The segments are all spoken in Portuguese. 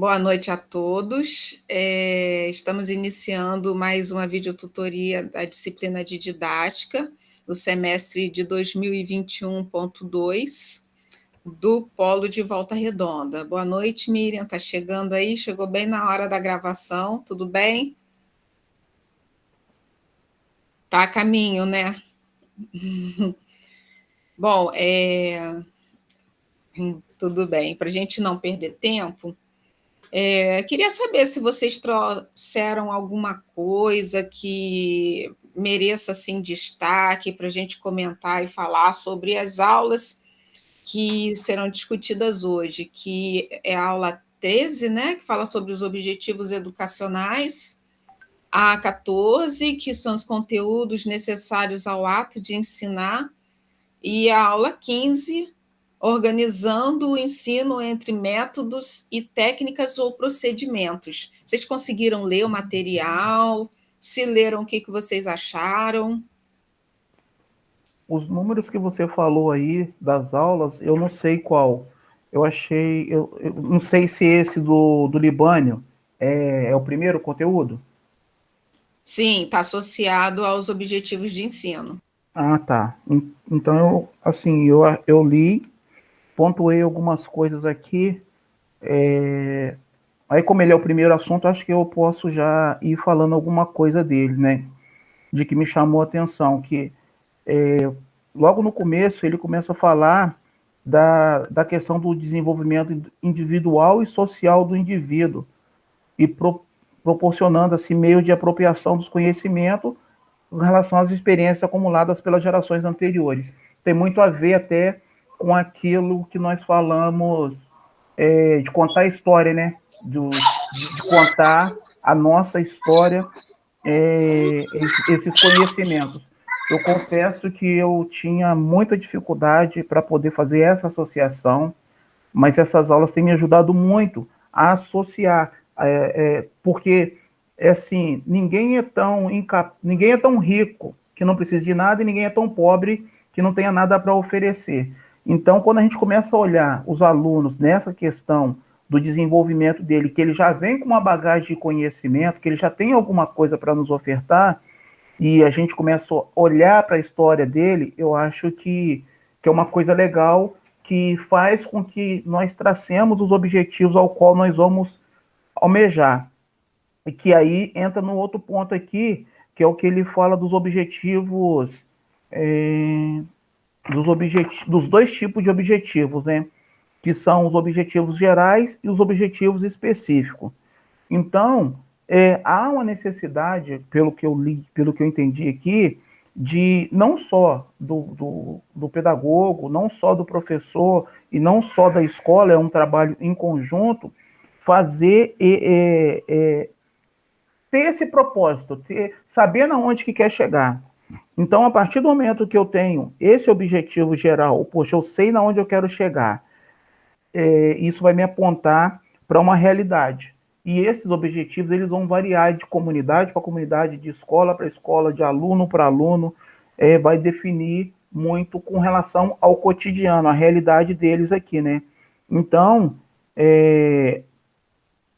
Boa noite a todos. Estamos iniciando mais uma videotutoria da disciplina de didática do semestre de 2021.2 do Polo de Volta Redonda. Boa noite, Miriam. Está chegando aí? Chegou bem na hora da gravação. Tudo bem? Tá a caminho, né? Bom, tudo bem. Para a gente não perder tempo, queria saber se vocês trouxeram alguma coisa que mereça assim, destaque para a gente comentar e falar sobre as aulas que serão discutidas hoje, que é a aula 13, né, que fala sobre os objetivos educacionais, a 14, que são os conteúdos necessários ao ato de ensinar, e a aula 15, organizando o ensino entre métodos e técnicas ou procedimentos. Vocês conseguiram ler o material? Se leram, o que vocês acharam? Os números que você falou aí das aulas, eu não sei qual. Eu não sei se esse do Libânio é o primeiro conteúdo. Sim, está associado aos objetivos de ensino. Ah, tá. Então, eu li, pontuei algumas coisas aqui. Aí, como ele é o primeiro assunto, acho que eu posso já ir falando alguma coisa dele, né? De que me chamou a atenção, que logo no começo ele começa a falar da questão do desenvolvimento individual e social do indivíduo e proporcionando assim meio de apropriação dos conhecimentos em relação às experiências acumuladas pelas gerações anteriores. Tem muito a ver até com aquilo que nós falamos de contar a história, né? De contar a nossa história, esses conhecimentos. Eu confesso que eu tinha muita dificuldade para poder fazer essa associação, mas essas aulas têm me ajudado muito a associar, porque assim, ninguém é tão rico que não precise de nada e ninguém é tão pobre que não tenha nada para oferecer. Então, quando a gente começa a olhar os alunos nessa questão do desenvolvimento dele, que ele já vem com uma bagagem de conhecimento, que ele já tem alguma coisa para nos ofertar, e a gente começa a olhar para a história dele, eu acho que é uma coisa legal que faz com que nós tracemos os objetivos ao qual nós vamos almejar. E que aí entra no outro ponto aqui, que é o que ele fala dos objetivos, dos dois tipos de objetivos, né? Que são os objetivos gerais e os objetivos específicos. Então, há uma necessidade, pelo que eu li, pelo que eu entendi aqui, de não só do pedagogo, não só do professor e não só da escola, é um trabalho em conjunto, fazer ter esse propósito, saber aonde que quer chegar. Então, a partir do momento que eu tenho esse objetivo geral, poxa, eu sei na onde eu quero chegar, isso vai me apontar para uma realidade. E esses objetivos eles vão variar de comunidade para comunidade, de escola para escola, de aluno para aluno, vai definir muito com relação ao cotidiano, a realidade deles aqui, né? Então,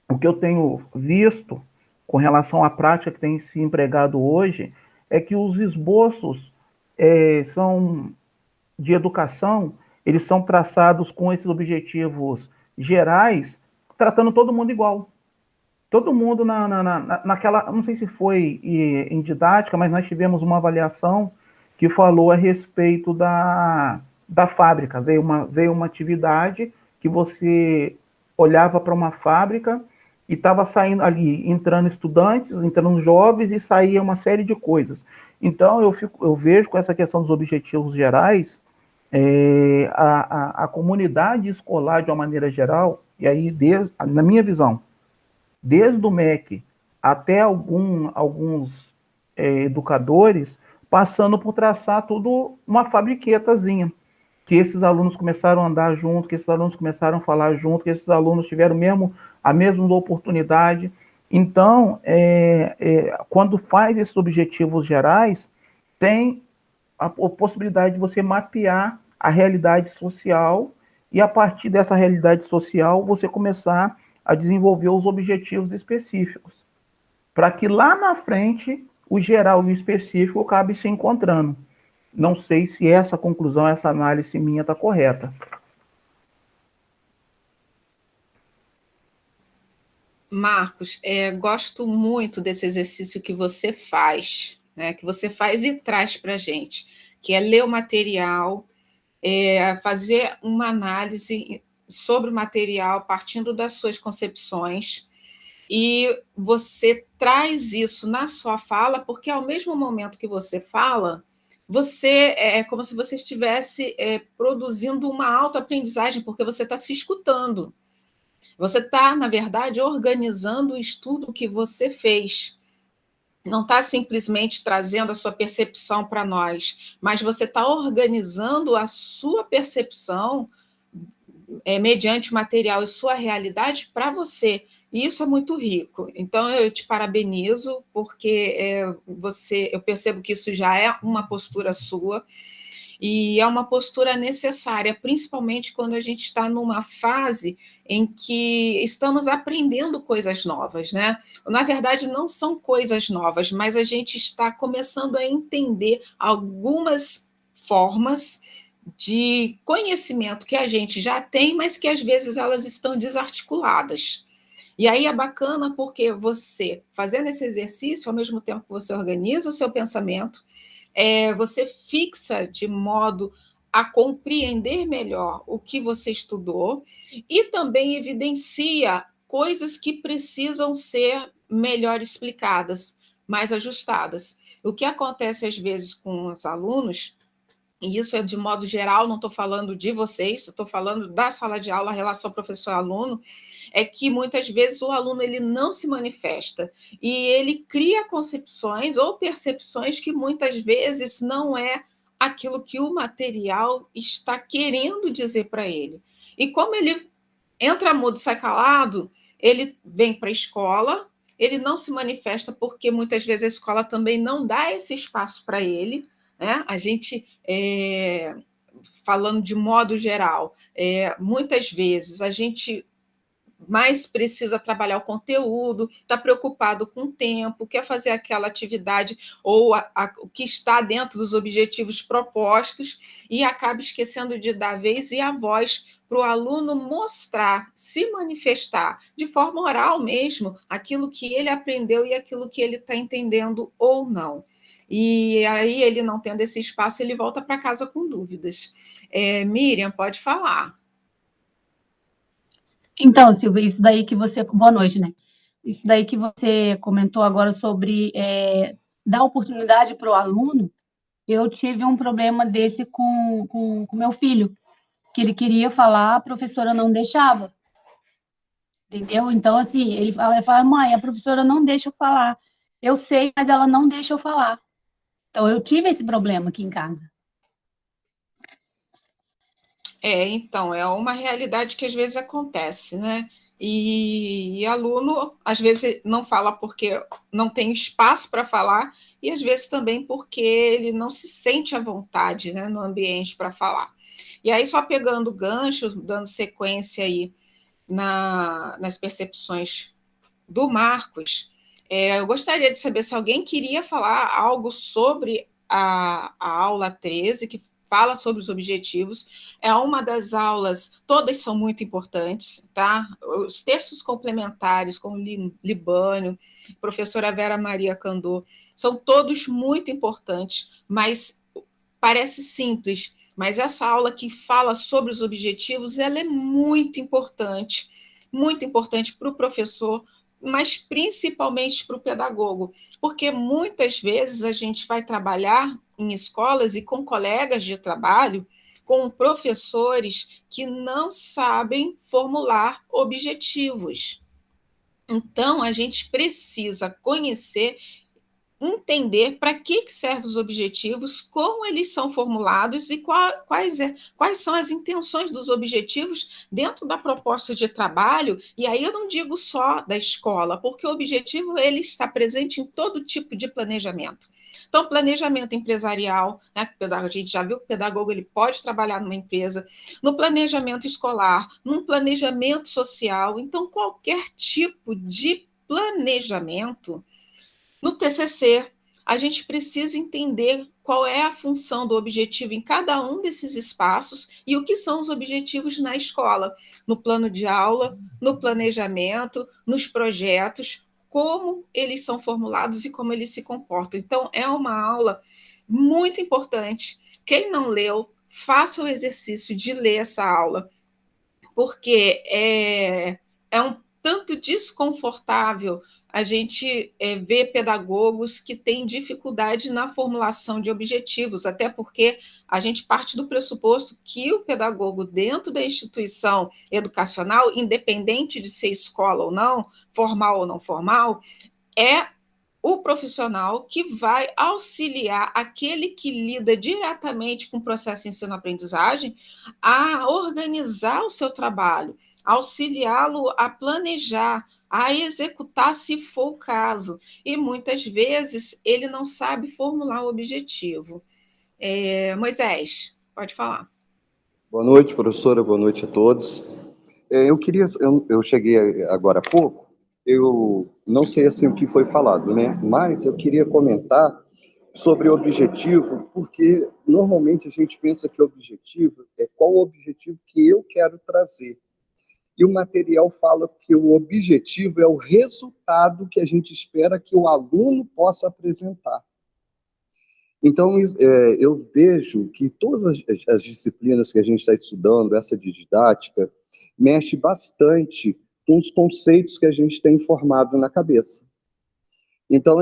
o que eu tenho visto com relação à prática que tem se empregado hoje é que os esboços são de educação, eles são traçados com esses objetivos gerais, tratando todo mundo igual. Todo mundo naquela, não sei se foi em didática, mas nós tivemos uma avaliação que falou a respeito da fábrica. Veio uma atividade que você olhava para uma fábrica e estava saindo ali, entrando estudantes, entrando jovens e saía uma série de coisas. Então, eu vejo com essa questão dos objetivos gerais, a comunidade escolar, de uma maneira geral, e aí, na minha visão, desde o MEC até alguns educadores, passando por traçar tudo uma fabriquetazinha, que esses alunos começaram a andar junto, que esses alunos começaram a falar junto, que esses alunos tiveram a mesma oportunidade. Então, quando faz esses objetivos gerais, tem a possibilidade de você mapear a realidade social e, a partir dessa realidade social, você começar a desenvolver os objetivos específicos, para que lá na frente o geral e o específico acabem se encontrando. Não sei se essa conclusão, essa análise minha está correta. Marcos, gosto muito desse exercício que você faz, né, que você faz e traz para a gente, que é ler o material, fazer uma análise sobre o material partindo das suas concepções, e você traz isso na sua fala, porque ao mesmo momento que você fala, você é como se você estivesse produzindo uma autoaprendizagem, porque você está se escutando. Você está, na verdade, organizando o estudo que você fez. Não está simplesmente trazendo a sua percepção para nós, mas você está organizando a sua percepção mediante o material e sua realidade para você. E isso é muito rico. Então, eu te parabenizo, porque eu percebo que isso já é uma postura sua, e é uma postura necessária, principalmente quando a gente está numa fase em que estamos aprendendo coisas novas, né? Na verdade, não são coisas novas, mas a gente está começando a entender algumas formas de conhecimento que a gente já tem, mas que às vezes elas estão desarticuladas. E aí é bacana porque você, fazendo esse exercício, ao mesmo tempo que você organiza o seu pensamento, você fixa de modo a compreender melhor o que você estudou e também evidencia coisas que precisam ser melhor explicadas, mais ajustadas. O que acontece às vezes com os alunos, e isso é de modo geral, não estou falando de vocês, estou falando da sala de aula, a relação professor-aluno, é que muitas vezes o aluno ele não se manifesta e ele cria concepções ou percepções que muitas vezes não é aquilo que o material está querendo dizer para ele. E como ele entra mudo e sai calado, ele vem para a escola, ele não se manifesta porque muitas vezes a escola também não dá esse espaço para ele, né? A gente, falando de modo geral, muitas vezes a gente mais precisa trabalhar o conteúdo, está preocupado com o tempo, quer fazer aquela atividade ou o que está dentro dos objetivos propostos e acaba esquecendo de dar vez e a voz para o aluno mostrar, se manifestar de forma oral mesmo, aquilo que ele aprendeu e aquilo que ele está entendendo ou não. E aí, ele não tendo esse espaço, ele volta para casa com dúvidas. Miriam, pode falar. Então, Silvia, isso daí que você. Boa noite, né? Isso daí que você comentou agora sobre dar oportunidade para o aluno, eu tive um problema desse com meu filho, que ele queria falar, a professora não deixava, entendeu? Então, assim, ele fala, mãe, a professora não deixa eu falar. Eu sei, mas ela não deixa eu falar. Então, eu tive esse problema aqui em casa. Então, é uma realidade que às vezes acontece, né? E aluno, às vezes, não fala porque não tem espaço para falar, e às vezes também porque ele não se sente à vontade, né, no ambiente para falar. E aí, só pegando o gancho, dando sequência aí nas percepções do Marcos, eu gostaria de saber se alguém queria falar algo sobre a aula 13, que fala sobre os objetivos. É uma das aulas, todas são muito importantes, tá? Os textos complementares, como Libânio, professora Vera Maria Candô, são todos muito importantes, mas parece simples, mas essa aula que fala sobre os objetivos, ela é muito importante para o professor, mas principalmente para o pedagogo, porque muitas vezes a gente vai trabalhar em escolas e com colegas de trabalho, com professores que não sabem formular objetivos. Então, a gente precisa conhecer entender para que servem os objetivos, como eles são formulados e quais são as intenções dos objetivos dentro da proposta de trabalho. E aí eu não digo só da escola, porque o objetivo ele está presente em todo tipo de planejamento. Então, planejamento empresarial, né, a gente já viu que o pedagogo ele pode trabalhar numa empresa, no planejamento escolar, num planejamento social. Então, qualquer tipo de planejamento. No TCC, a gente precisa entender qual é a função do objetivo em cada um desses espaços e o que são os objetivos na escola, no plano de aula, no planejamento, nos projetos, como eles são formulados e como eles se comportam. Então, é uma aula muito importante. Quem não leu, faça o exercício de ler essa aula, porque é um tanto desconfortável a gente vê pedagogos que têm dificuldade na formulação de objetivos, até porque a gente parte do pressuposto que o pedagogo dentro da instituição educacional, independente de ser escola ou não, formal ou não formal, é o profissional que vai auxiliar aquele que lida diretamente com o processo de ensino-aprendizagem a organizar o seu trabalho, auxiliá-lo a planejar, a executar, se for o caso. E muitas vezes ele não sabe formular o objetivo. Moisés, pode falar. Boa noite, professora, boa noite a todos. Eu cheguei agora há pouco, eu não sei assim o que foi falado, né? Mas eu queria comentar sobre o objetivo, porque normalmente a gente pensa que o objetivo é qual o objetivo que eu quero trazer. E o material fala que o objetivo é o resultado que a gente espera que o aluno possa apresentar. Então, eu vejo que todas as disciplinas que a gente está estudando, essa de didática, mexe bastante com os conceitos que a gente tem formado na cabeça. Então,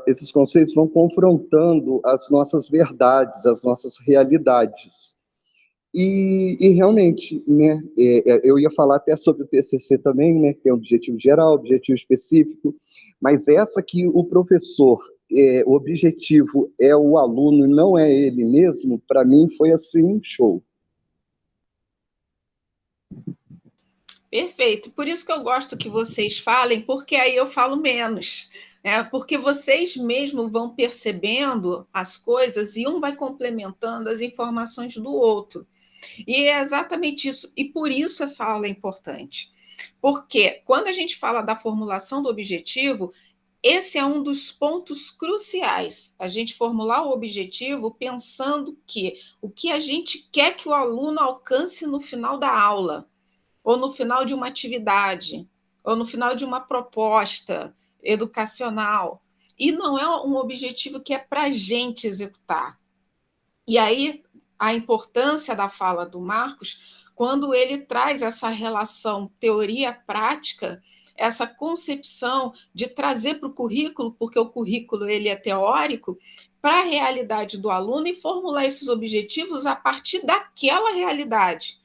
esses conceitos vão confrontando as nossas verdades, as nossas realidades. E realmente, né, eu ia falar até sobre o TCC também, né, que é objetivo geral, objetivo específico, mas essa que o professor, o objetivo é o aluno e não é ele mesmo, para mim foi assim, show. Perfeito. Por isso que eu gosto que vocês falem, porque aí eu falo menos. Porque vocês mesmos vão percebendo as coisas e um vai complementando as informações do outro. E é exatamente isso. E por isso essa aula é importante. Porque quando a gente fala da formulação do objetivo, esse é um dos pontos cruciais. A gente formular o objetivo pensando que o que a gente quer que o aluno alcance no final da aula, ou no final de uma atividade, ou no final de uma proposta educacional. E não é um objetivo que é para a gente executar. E aí, a importância da fala do Marcos, quando ele traz essa relação teoria-prática, essa concepção de trazer para o currículo, porque o currículo ele é teórico, para a realidade do aluno e formular esses objetivos a partir daquela realidade,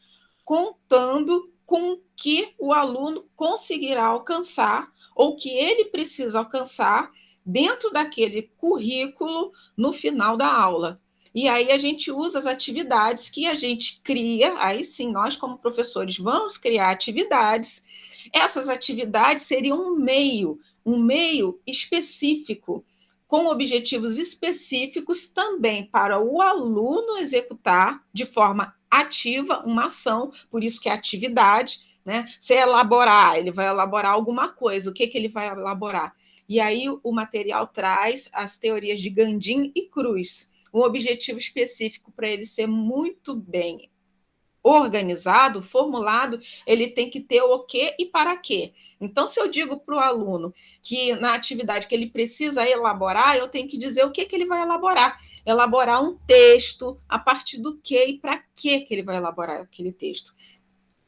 contando com que o aluno conseguirá alcançar ou que ele precisa alcançar dentro daquele currículo no final da aula. E aí a gente usa as atividades que a gente cria, aí sim, nós como professores vamos criar atividades. Essas atividades seriam um meio específico, com objetivos específicos também para o aluno executar de forma ativa uma ação, por isso que é atividade, né? Se elaborar, ele vai elaborar alguma coisa, o que ele vai elaborar? E aí o material traz as teorias de Gandin e Cruz, um objetivo específico para ele ser muito bem organizado, formulado, ele tem que ter o quê e para quê. Então, se eu digo para o aluno que na atividade que ele precisa elaborar, eu tenho que dizer o que ele vai elaborar. Elaborar um texto, a partir do quê e para que ele vai elaborar aquele texto.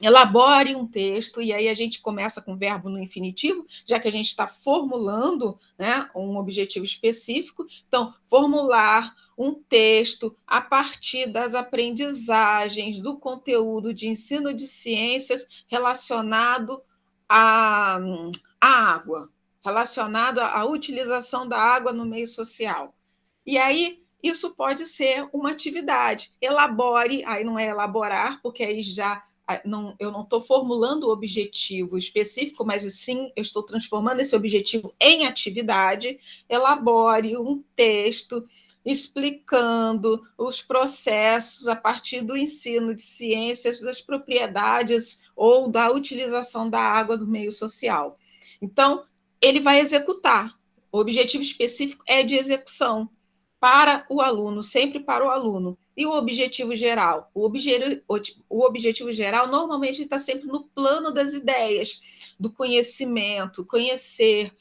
Elabore um texto, e aí a gente começa com o verbo no infinitivo, já que a gente está formulando, né, um objetivo específico. Então, formular um texto a partir das aprendizagens do conteúdo de ensino de ciências relacionado à água. relacionado à utilização da água no meio social. E aí, isso pode ser uma atividade. Elabore, aí não é elaborar, porque aí já eu não estou formulando o objetivo específico, mas sim eu estou transformando esse objetivo em atividade. Elabore um texto explicando os processos a partir do ensino de ciências das propriedades ou da utilização da água do meio social. Então, ele vai executar. O objetivo específico é de execução para o aluno, sempre para o aluno. E o objetivo geral? O objetivo geral normalmente está sempre no plano das ideias, do conhecimento, conhecer,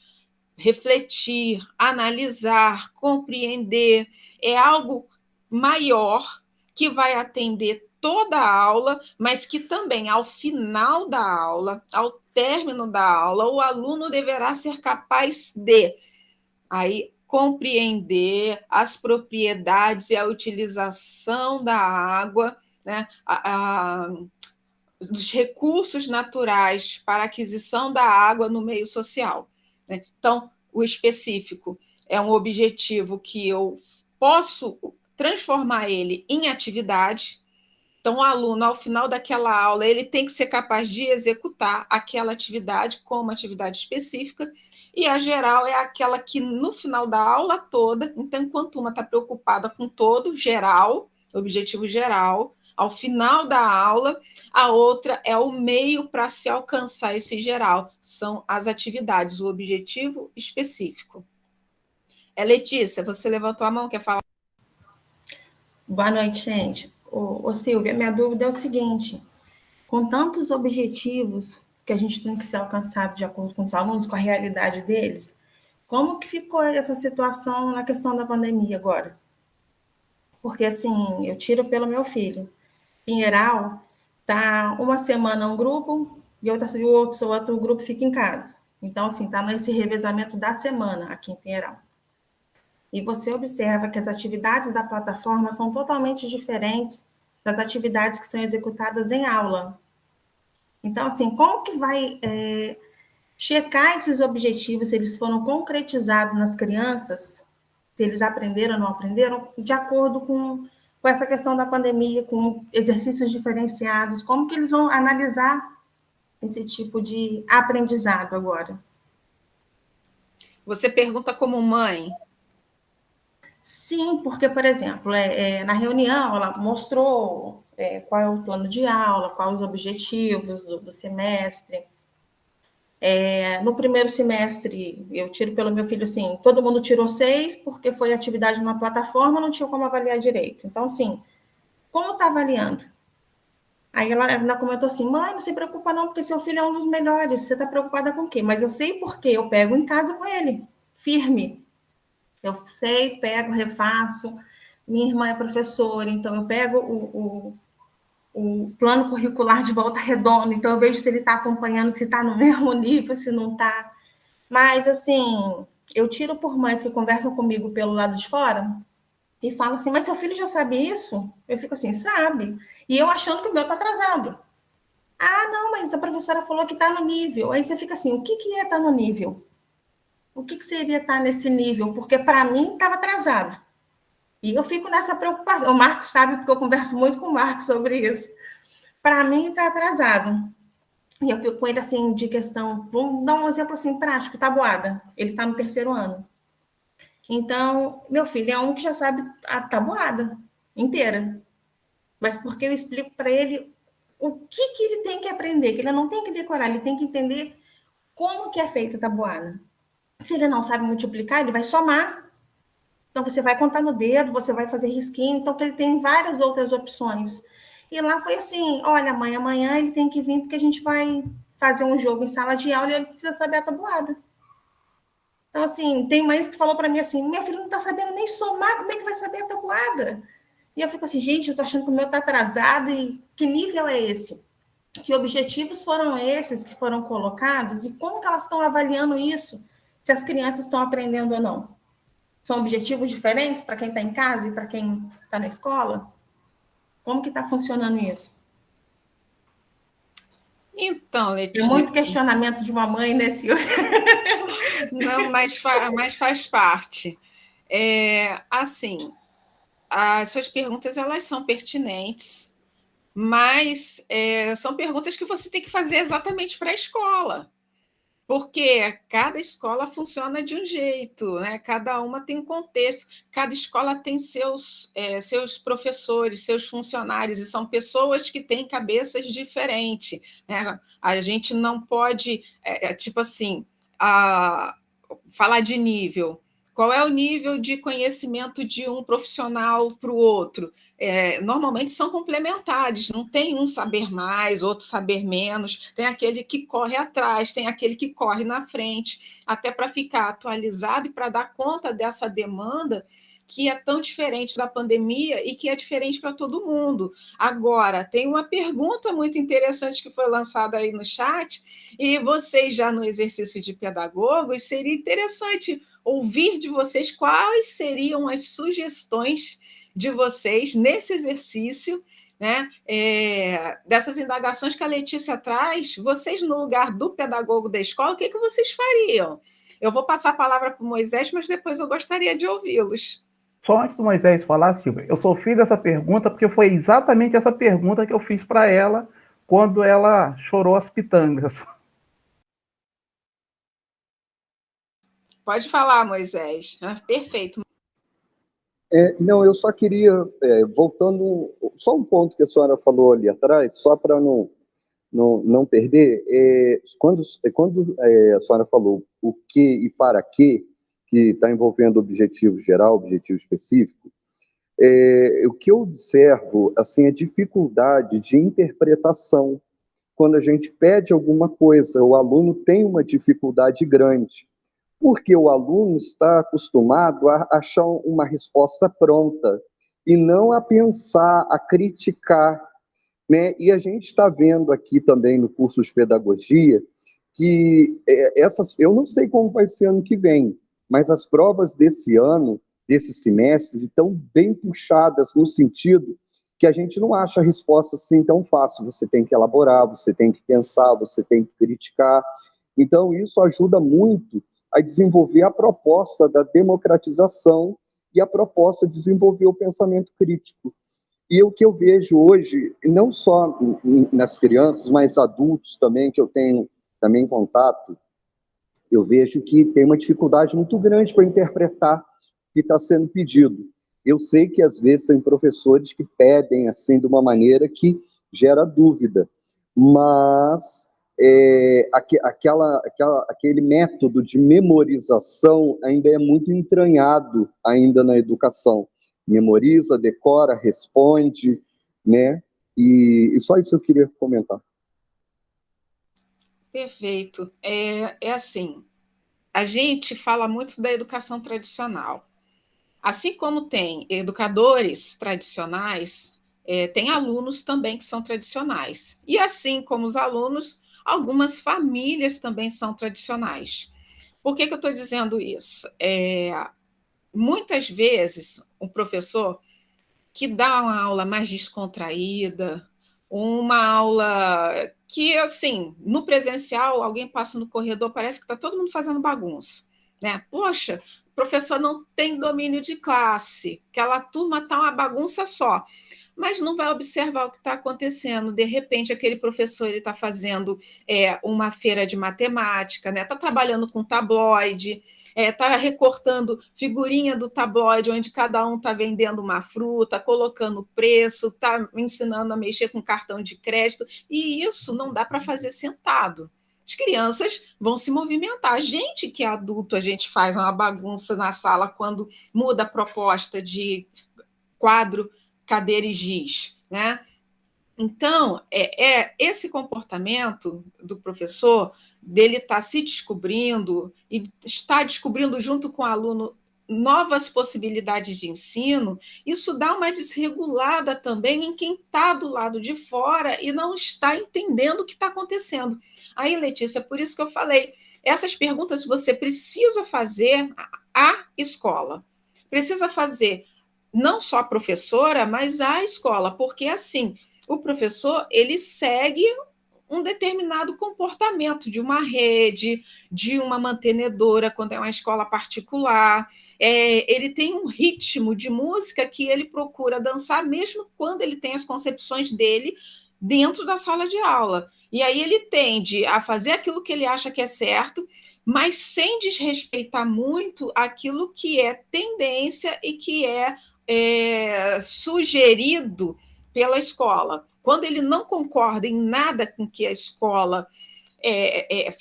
refletir, analisar, compreender. É algo maior que vai atender toda a aula, mas que também, ao final da aula, ao término da aula, o aluno deverá ser capaz de aí compreender as propriedades e a utilização da água, né, dos recursos naturais para a aquisição da água no meio social. Né? Então, o específico é um objetivo que eu posso transformar ele em atividade. Então, o aluno, ao final daquela aula, ele tem que ser capaz de executar aquela atividade como atividade específica, e a geral é aquela que, no final da aula toda, então, enquanto uma está preocupada com todo, geral, objetivo geral, ao final da aula, a outra é o meio para se alcançar esse geral, são as atividades, o objetivo específico. Letícia, você levantou a mão, quer falar? Boa noite, gente. Ô Silvia, minha dúvida é o seguinte, com tantos objetivos que a gente tem que ser alcançado de acordo com os alunos, com a realidade deles, como que ficou essa situação na questão da pandemia agora? Porque, assim, eu tiro pelo meu filho. Pinheiral, tá uma semana um grupo e o outro grupo fica em casa. Então, assim, tá nesse revezamento da semana aqui em Pinheiral. E você observa que as atividades da plataforma são totalmente diferentes das atividades que são executadas em aula. Então, assim, como que vai checar esses objetivos, se eles foram concretizados nas crianças, se eles aprenderam ou não aprenderam, de acordo com essa questão da pandemia, com exercícios diferenciados, como que eles vão analisar esse tipo de aprendizado agora? Você pergunta como mãe? Sim, porque, por exemplo, na reunião ela mostrou qual é o plano de aula, quais os objetivos do semestre. No primeiro semestre, eu tiro pelo meu filho, assim, todo mundo tirou 6, porque foi atividade numa plataforma, não tinha como avaliar direito. Então, assim, como está avaliando? Aí ela comentou assim, mãe, não se preocupa não, porque seu filho é um dos melhores, você está preocupada com o quê? Mas eu sei por quê, eu pego em casa com ele, firme. Eu sei, pego, refaço. Minha irmã é professora, então eu pego o plano curricular de Volta Redonda, então eu vejo se ele está acompanhando, se está no mesmo nível, se não está. Mas, assim, eu tiro por mães que conversam comigo pelo lado de fora e falam assim, mas seu filho já sabe isso? Eu fico assim, sabe? E eu achando que o meu está atrasado. Ah, não, mas a professora falou que está no nível. Aí você fica assim, o que é estar no nível? O que seria estar nesse nível? Porque, para mim, estava atrasado. E eu fico nessa preocupação. O Marcos sabe, porque eu converso muito com o Marcos sobre isso. Para mim, está atrasado. E eu fico com ele, assim, de questão... Vamos dar um exemplo, assim, prático. Tabuada. Ele está no 3º ano. Então, meu filho é um que já sabe a tabuada inteira. Mas porque eu explico para ele o que ele tem que aprender, que ele não tem que decorar, ele tem que entender como que é feita a tabuada. Se ele não sabe multiplicar, ele vai somar. Então, você vai contar no dedo, você vai fazer risquinho. Então, ele tem várias outras opções. E lá foi assim, olha, mãe, amanhã ele tem que vir porque a gente vai fazer um jogo em sala de aula e ele precisa saber a tabuada. Então, assim, tem mães que falou para mim assim, meu filho não está sabendo nem somar, como é que vai saber a tabuada? E eu fico assim, gente, eu estou achando que o meu está atrasado e que nível é esse? Que objetivos foram esses que foram colocados e como que elas estão avaliando isso? Se as crianças estão aprendendo ou não. São objetivos diferentes para quem está em casa e para quem está na escola? Como que está funcionando isso? Então, Letícia... Tem muito questionamento de uma mãe, né, Silvia? Não, mas faz parte. Assim, as suas perguntas elas são pertinentes, mas são perguntas que você tem que fazer exatamente para a escola, porque cada escola funciona de um jeito, né? Cada uma tem um contexto, cada escola tem seus professores, seus funcionários, e são pessoas que têm cabeças diferentes, né? A gente não pode, tipo assim, falar de nível. Qual é o nível de conhecimento de um profissional para o outro? Normalmente são complementares, não tem um saber mais, outro saber menos, tem aquele que corre atrás, tem aquele que corre na frente, até para ficar atualizado e para dar conta dessa demanda que é tão diferente da pandemia e que é diferente para todo mundo. Agora, tem uma pergunta muito interessante que foi lançada aí no chat, e vocês já no exercício de pedagogos, seria interessante ouvir de vocês quais seriam as sugestões de vocês nesse exercício, né? Dessas indagações que a Letícia traz, vocês, no lugar do pedagogo da escola, o que vocês fariam? Eu vou passar a palavra para o Moisés, mas depois eu gostaria de ouvi-los. Só antes do Moisés falar, Silvia, eu só fiz essa pergunta porque foi exatamente essa pergunta que eu fiz para ela quando ela chorou as pitangas. Pode falar, Moisés. Perfeito. Não, eu só queria, voltando, só um ponto que a senhora falou ali atrás, só para não perder, quando a senhora falou o que e para que está envolvendo objetivo geral, objetivo específico, o que eu observo, assim, é dificuldade de interpretação. Quando a gente pede alguma coisa, o aluno tem uma dificuldade grande, porque o aluno está acostumado a achar uma resposta pronta e não a pensar, a criticar, né? E a gente está vendo aqui também no curso de pedagogia que eu não sei como vai ser ano que vem, mas as provas desse ano, desse semestre, estão bem puxadas no sentido que a gente não acha a resposta assim tão fácil. Você tem que elaborar, você tem que pensar, você tem que criticar. Então, isso ajuda muito a desenvolver a proposta da democratização e a proposta de desenvolver o pensamento crítico. E o que eu vejo hoje, não só nas crianças, mas adultos também, que eu tenho também contato, eu vejo que tem uma dificuldade muito grande para interpretar o que está sendo pedido. Eu sei que, às vezes, tem professores que pedem assim de uma maneira que gera dúvida, mas aquele método de memorização ainda é muito entranhado ainda na educação. Memoriza, decora, responde, né? E só isso eu queria comentar. Perfeito. Assim, a gente fala muito da educação tradicional. Assim como tem educadores tradicionais, tem alunos também que são tradicionais. E assim como os alunos, algumas famílias também são tradicionais. Por que eu estou dizendo isso? Muitas vezes, um professor que dá uma aula mais descontraída, uma aula que, assim, no presencial, alguém passa no corredor, parece que está todo mundo fazendo bagunça, né? Poxa, o professor não tem domínio de classe, aquela turma está uma bagunça só, mas não vai observar o que está acontecendo. De repente, aquele professor está fazendo uma feira de matemática, né? Está trabalhando com tabloide, está recortando figurinha do tabloide, onde cada um está vendendo uma fruta, colocando preço, está ensinando a mexer com cartão de crédito, e isso não dá para fazer sentado. As crianças vão se movimentar. A gente que é adulto, a gente faz uma bagunça na sala quando muda a proposta de quadro, cadeira e giz, né? Então, esse comportamento do professor, dele estar se descobrindo e estar descobrindo junto com o aluno novas possibilidades de ensino, isso dá uma desregulada também em quem está do lado de fora e não está entendendo o que está acontecendo. Aí, Letícia, por isso que eu falei, essas perguntas você precisa fazer à escola, precisa fazer não só a professora, mas a escola, porque assim, o professor, ele segue um determinado comportamento de uma rede, de uma mantenedora, quando é uma escola particular. Ele tem um ritmo de música que ele procura dançar, mesmo quando ele tem as concepções dele dentro da sala de aula. E aí ele tende a fazer aquilo que ele acha que é certo, mas sem desrespeitar muito aquilo que é tendência e que é sugerido pela escola. Quando ele não concorda em nada com que a escola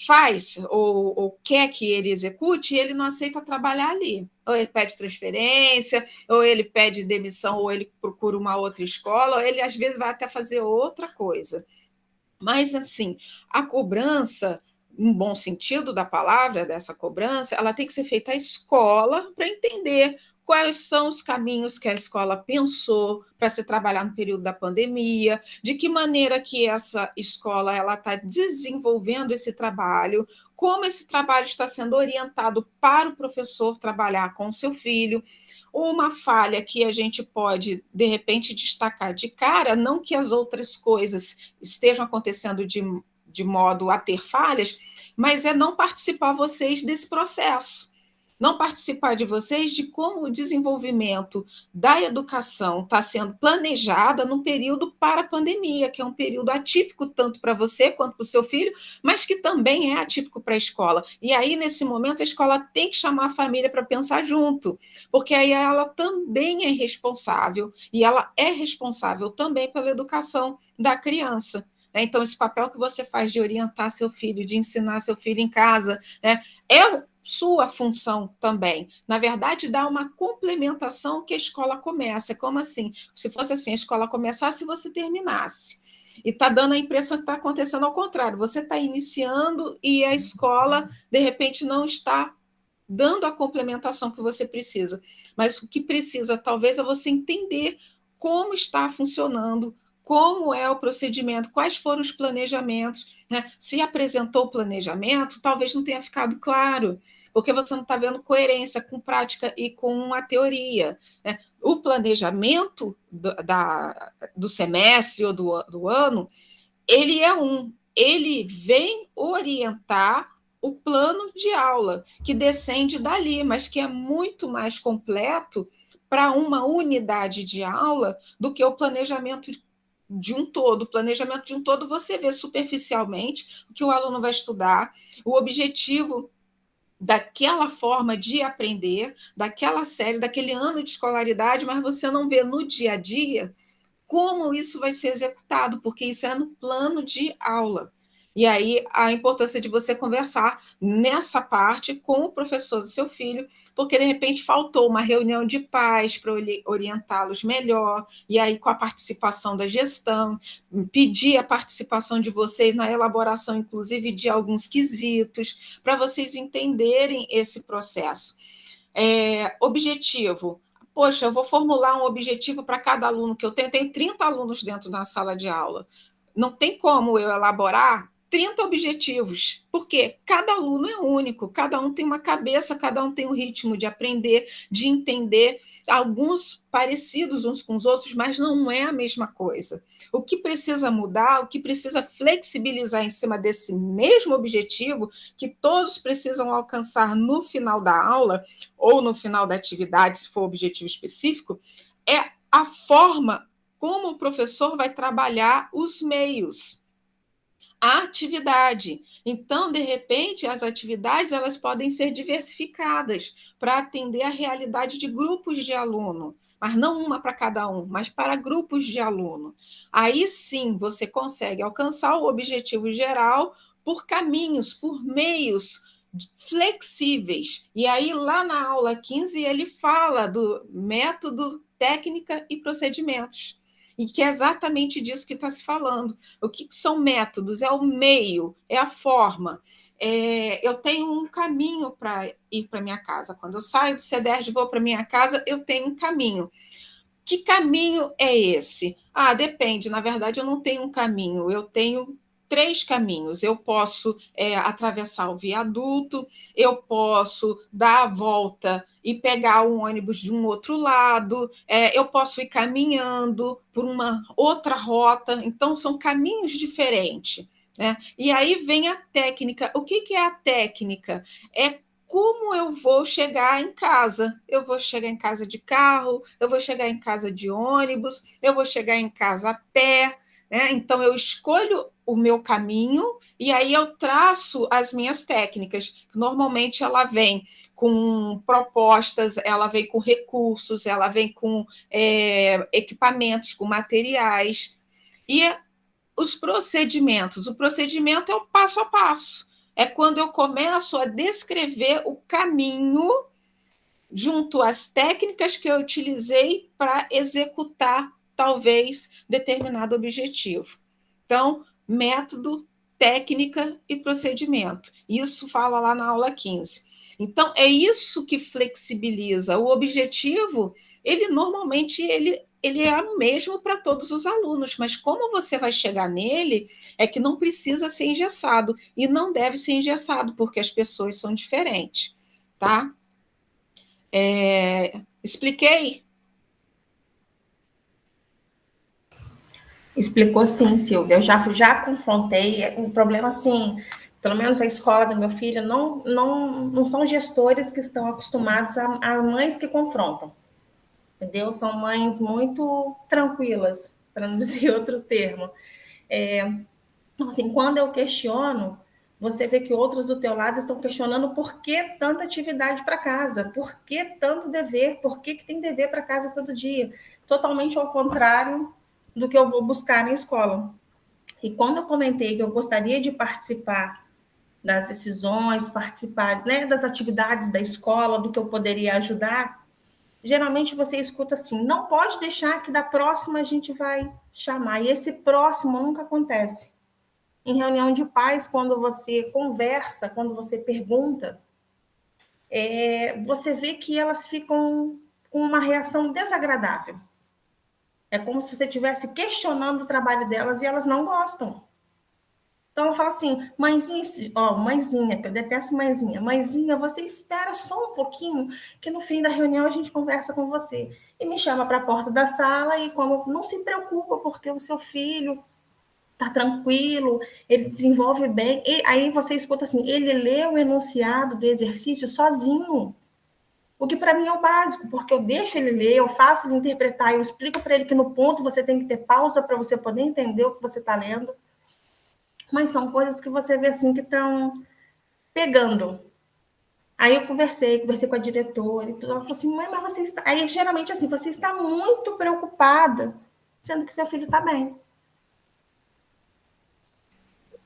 faz ou quer que ele execute, ele não aceita trabalhar ali. Ou ele pede transferência, ou ele pede demissão, ou ele procura uma outra escola, ou ele, às vezes, vai até fazer outra coisa. Mas, assim, a cobrança, no bom sentido da palavra, dessa cobrança, ela tem que ser feita à escola para entender quais são os caminhos que a escola pensou para se trabalhar no período da pandemia, de que maneira que essa escola está desenvolvendo esse trabalho, como esse trabalho está sendo orientado para o professor trabalhar com o seu filho. Uma falha que a gente pode, de repente, destacar de cara, não que as outras coisas estejam acontecendo de modo a ter falhas, mas é não participar vocês desse processo. Não participar de vocês de como o desenvolvimento da educação está sendo planejada num período para a pandemia, que é um período atípico tanto para você quanto para o seu filho, mas que também é atípico para a escola. E aí, nesse momento, a escola tem que chamar a família para pensar junto, porque aí ela também é responsável, e ela é responsável também pela educação da criança. Então, esse papel que você faz de orientar seu filho, de ensinar seu filho em casa, é sua função também. Na verdade, dá uma complementação que a escola começa. Como assim? Se fosse assim, a escola começasse e você terminasse. E está dando a impressão que está acontecendo ao contrário. Você está iniciando e a escola, de repente, não está dando a complementação que você precisa. Mas o que precisa, talvez, é você entender como está funcionando, como é o procedimento, quais foram os planejamentos, né? Se apresentou o planejamento, talvez não tenha ficado claro, porque você não está vendo coerência com prática e com a teoria, né? O planejamento do semestre ou do ano, ele ele vem orientar o plano de aula, que descende dali, mas que é muito mais completo para uma unidade de aula do que o planejamento de um todo. O planejamento de um todo você vê superficialmente o que o aluno vai estudar, o objetivo daquela forma de aprender, daquela série, daquele ano de escolaridade, mas você não vê no dia a dia como isso vai ser executado, porque isso é no plano de aula. E aí a importância de você conversar nessa parte com o professor do seu filho, porque de repente faltou uma reunião de pais para orientá-los melhor, e aí com a participação da gestão, pedir a participação de vocês na elaboração, inclusive, de alguns quesitos, para vocês entenderem esse processo. Objetivo. Poxa, eu vou formular um objetivo para cada aluno que eu tenho. Tem 30 alunos dentro da sala de aula. Não tem como eu elaborar 30 objetivos, porque cada aluno é único, cada um tem uma cabeça, cada um tem um ritmo de aprender, de entender, alguns parecidos uns com os outros, mas não é a mesma coisa. O que precisa mudar, o que precisa flexibilizar em cima desse mesmo objetivo, que todos precisam alcançar no final da aula, ou no final da atividade, se for objetivo específico, é a forma como o professor vai trabalhar os meios, a atividade. Então, de repente, as atividades elas podem ser diversificadas para atender a realidade de grupos de aluno, mas não uma para cada um, mas para grupos de aluno. Aí sim você consegue alcançar o objetivo geral por caminhos, por meios flexíveis. E aí, lá na aula 15, ele fala do método, técnica e procedimentos. E que é exatamente disso que está se falando. O que são métodos? É o meio, é a forma. Eu tenho um caminho para ir para minha casa. Quando eu saio do CEDERJ e vou para minha casa, eu tenho um caminho. Que caminho é esse? Depende. Na verdade, eu não tenho um caminho, eu tenho 3 caminhos. Eu posso atravessar o viaduto, eu posso dar a volta e pegar um ônibus de um outro lado, eu posso ir caminhando por uma outra rota. Então, são caminhos diferentes. né? E aí vem a técnica. O que é a técnica? É como eu vou chegar em casa. Eu vou chegar em casa de carro, eu vou chegar em casa de ônibus, eu vou chegar em casa a pé, né? Então, eu escolho o meu caminho e aí eu traço as minhas técnicas. Normalmente, ela vem com propostas, ela vem com recursos, ela vem com equipamentos, com materiais. E os procedimentos. O procedimento é o passo a passo. É quando eu começo a descrever o caminho junto às técnicas que eu utilizei para executar, talvez, determinado objetivo. Então, método, técnica e procedimento. Isso fala lá na aula 15. Então, é isso que flexibiliza. O objetivo, ele normalmente ele é o mesmo para todos os alunos, mas como você vai chegar nele é que não precisa ser engessado, e não deve ser engessado, porque as pessoas são diferentes, tá? Expliquei? Explicou sim, Silvia. Eu já confrontei. O problema, assim, pelo menos a escola do meu filho, não são gestores que estão acostumados a mães que confrontam, entendeu? São mães muito tranquilas, para não dizer outro termo. Então, assim, quando eu questiono, você vê que outros do teu lado estão questionando por que tanta atividade para casa, por que tanto dever, por que tem dever para casa todo dia. Totalmente ao contrário do que eu vou buscar na escola. E quando eu comentei que eu gostaria de participar das decisões, participar, né, das atividades da escola, do que eu poderia ajudar, geralmente você escuta assim, não pode deixar que da próxima a gente vai chamar. E esse próximo nunca acontece. Em reunião de pais, quando você conversa, quando você pergunta, você vê que elas ficam com uma reação desagradável. É como se você estivesse questionando o trabalho delas e elas não gostam. Então, ela fala assim, mãezinha, que eu detesto mãezinha, você espera só um pouquinho, que no fim da reunião a gente conversa com você. E me chama para a porta da sala e como não se preocupa, porque o seu filho tá tranquilo, ele desenvolve bem. E aí você escuta assim, ele lê o enunciado do exercício sozinho. O que para mim é o básico, porque eu deixo ele ler, eu faço ele interpretar, eu explico para ele que no ponto você tem que ter pausa para você poder entender o que você está lendo. Mas são coisas que você vê assim que estão pegando. Aí eu conversei com a diretora e tudo. Ela falou assim, mãe, mas você está... Aí geralmente assim, você está muito preocupada, sendo que seu filho está bem.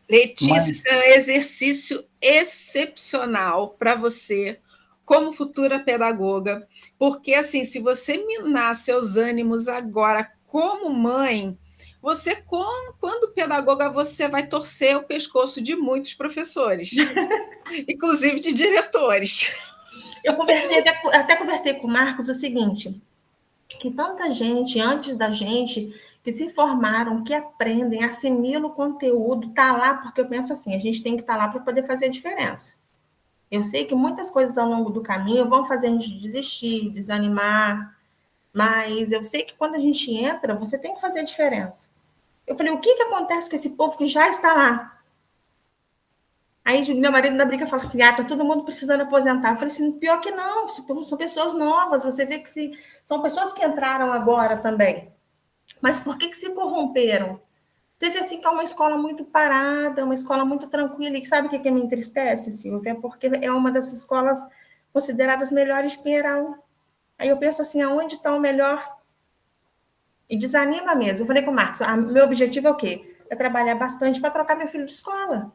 Letícia, isso é um exercício excepcional para você, como futura pedagoga, porque, assim, se você minar seus ânimos agora como mãe, você, quando pedagoga, você vai torcer o pescoço de muitos professores, inclusive de diretores. Eu até conversei com o Marcos o seguinte, que tanta gente, antes da gente, que se formaram, que aprendem, assimilam o conteúdo, tá lá, porque eu penso assim, a gente tem que estar lá para poder fazer a diferença. Eu sei que muitas coisas ao longo do caminho vão fazer a gente desistir, desanimar, mas eu sei que quando a gente entra, você tem que fazer a diferença. Eu falei, o que acontece com esse povo que já está lá? Aí meu marido na briga fala assim, tá todo mundo precisando aposentar. Eu falei assim, pior que não, são pessoas novas, você vê que são pessoas que entraram agora também. Mas por que se corromperam? Teve assim que é uma escola muito parada, uma escola muito tranquila. E sabe o que me entristece, Silvia? Porque é uma das escolas consideradas melhores de Pinheiral. Aí eu penso assim, aonde está o melhor? E desanima mesmo. Eu falei com o Marcos, meu objetivo é o quê? É trabalhar bastante para trocar meu filho de escola.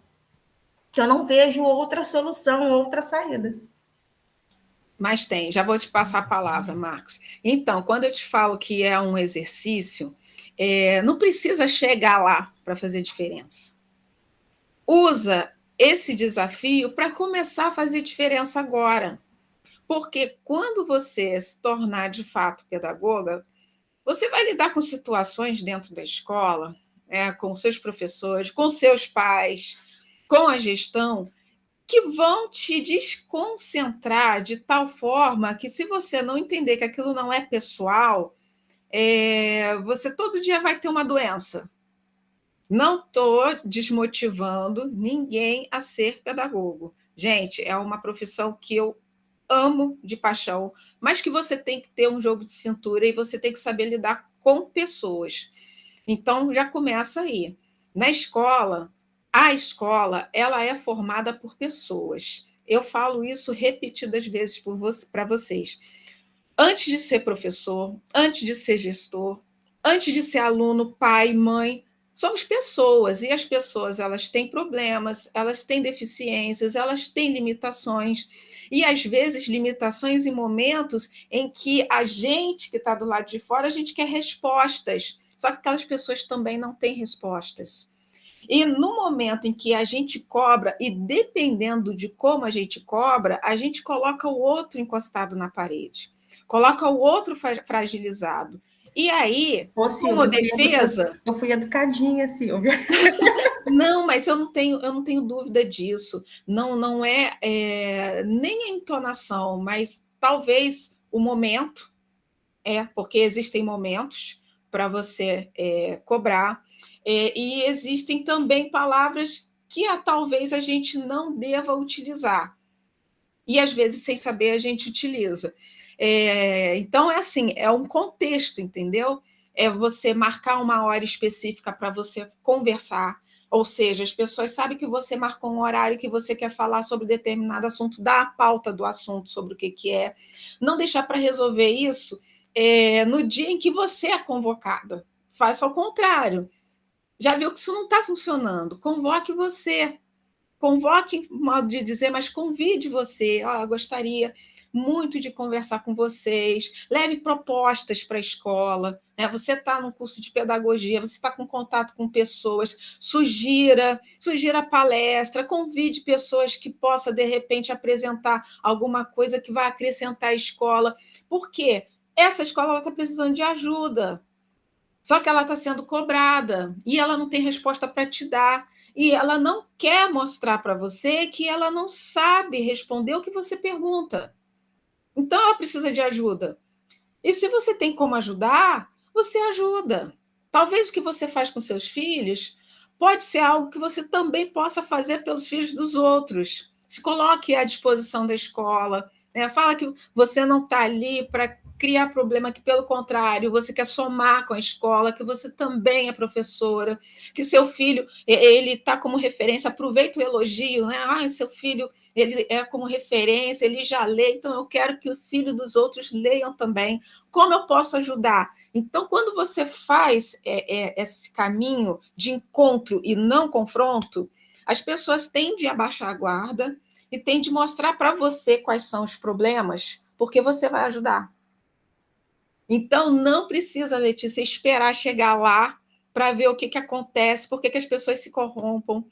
Que eu não vejo outra solução, outra saída. Mas tem, já vou te passar a palavra, Marcos. Então, quando eu te falo que é um exercício, não precisa chegar lá para fazer diferença. Usa esse desafio para começar a fazer diferença agora. Porque quando você se tornar de fato pedagoga, você vai lidar com situações dentro da escola, com seus professores, com seus pais, com a gestão, que vão te desconcentrar de tal forma que, se você não entender que aquilo não é pessoal, você todo dia vai ter uma doença, Não estou desmotivando ninguém a ser pedagogo. Gente, é uma profissão que eu amo de paixão, mas que você tem que ter um jogo de cintura e você tem que saber lidar com pessoas. Então, já começa aí. Na escola, a escola, ela é formada por pessoas. Eu falo isso repetidas vezes para vocês. Antes de ser professor, antes de ser gestor, antes de ser aluno, pai, mãe, somos pessoas, e as pessoas, elas têm problemas, elas têm deficiências, elas têm limitações, e às vezes limitações em momentos em que a gente que está do lado de fora, a gente quer respostas, só que aquelas pessoas também não têm respostas. E no momento em que a gente cobra, e dependendo de como a gente cobra, a gente coloca o outro encostado na parede, coloca o outro fragilizado. E aí, Ô, como Silvia, defesa... eu fui educadinha, Silvia. Não, mas eu não tenho dúvida disso. Não é nem a entonação, mas talvez o momento, porque existem momentos para você cobrar, e existem também palavras que talvez a gente não deva utilizar. E, às vezes, sem saber, a gente utiliza. Então, é assim, é um contexto, entendeu? É você marcar uma hora específica para você conversar, ou seja, as pessoas sabem que você marcou um horário que você quer falar sobre determinado assunto, dá a pauta do assunto sobre o que é. Não deixar para resolver isso no dia em que você é convocada. Faça ao contrário. Já viu que isso não está funcionando? Convoque você. Convoque, modo de dizer, mas convide você. Gostaria muito de conversar com vocês. Leve propostas para a escola. Né? Você está no curso de pedagogia, você está com contato com pessoas. Sugira palestra, convide pessoas que possam, de repente, apresentar alguma coisa que vai acrescentar à escola. Por quê? Essa escola está precisando de ajuda. Só que ela está sendo cobrada e ela não tem resposta para te dar. E ela não quer mostrar para você que ela não sabe responder o que você pergunta. Então, ela precisa de ajuda. E se você tem como ajudar, você ajuda. Talvez o que você faz com seus filhos pode ser algo que você também possa fazer pelos filhos dos outros. Se coloque à disposição da escola. Fala que você não está ali para criar problema, que, pelo contrário, você quer somar com a escola, que você também é professora, que seu filho ele está como referência, aproveita o elogio, né? Seu filho ele é como referência, ele já lê, então eu quero que o filho dos outros leiam também. Como eu posso ajudar? Então, quando você faz esse caminho de encontro e não confronto, as pessoas tendem a baixar a guarda e tendem a mostrar para você quais são os problemas, porque você vai ajudar. Então, não precisa, Letícia, esperar chegar lá para ver o que acontece, por que as pessoas se corrompem.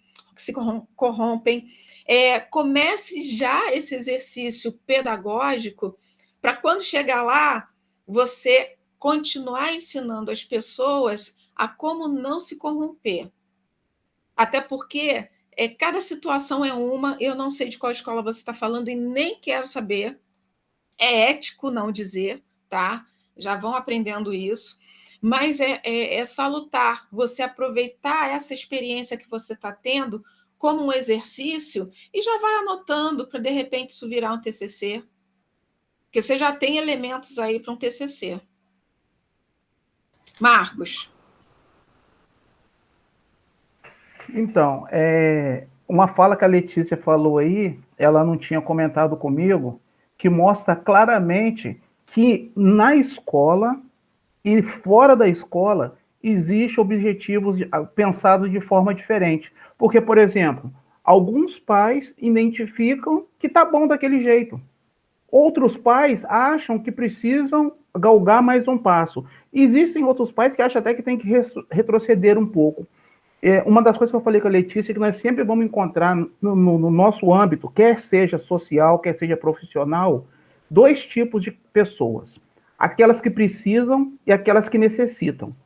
Comece já esse exercício pedagógico para, quando chegar lá, você continuar ensinando as pessoas a como não se corromper. Até porque cada situação é uma, eu não sei de qual escola você está falando e nem quero saber. É ético não dizer, tá? Já vão aprendendo isso, mas é salutar você aproveitar essa experiência que você está tendo como um exercício e já vai anotando para, de repente, isso virar um TCC, porque você já tem elementos aí para um TCC. Marcos. Então, uma fala que a Letícia falou aí, ela não tinha comentado comigo, que mostra claramente que na escola e fora da escola existem objetivos pensados de forma diferente. Porque, por exemplo, alguns pais identificam que está bom daquele jeito. Outros pais acham que precisam galgar mais um passo. Existem outros pais que acham até que tem que retroceder um pouco. Uma das coisas que eu falei com a Letícia é que nós sempre vamos encontrar no nosso âmbito, quer seja social, quer seja profissional, dois tipos de pessoas. Aquelas que precisam e aquelas que necessitam.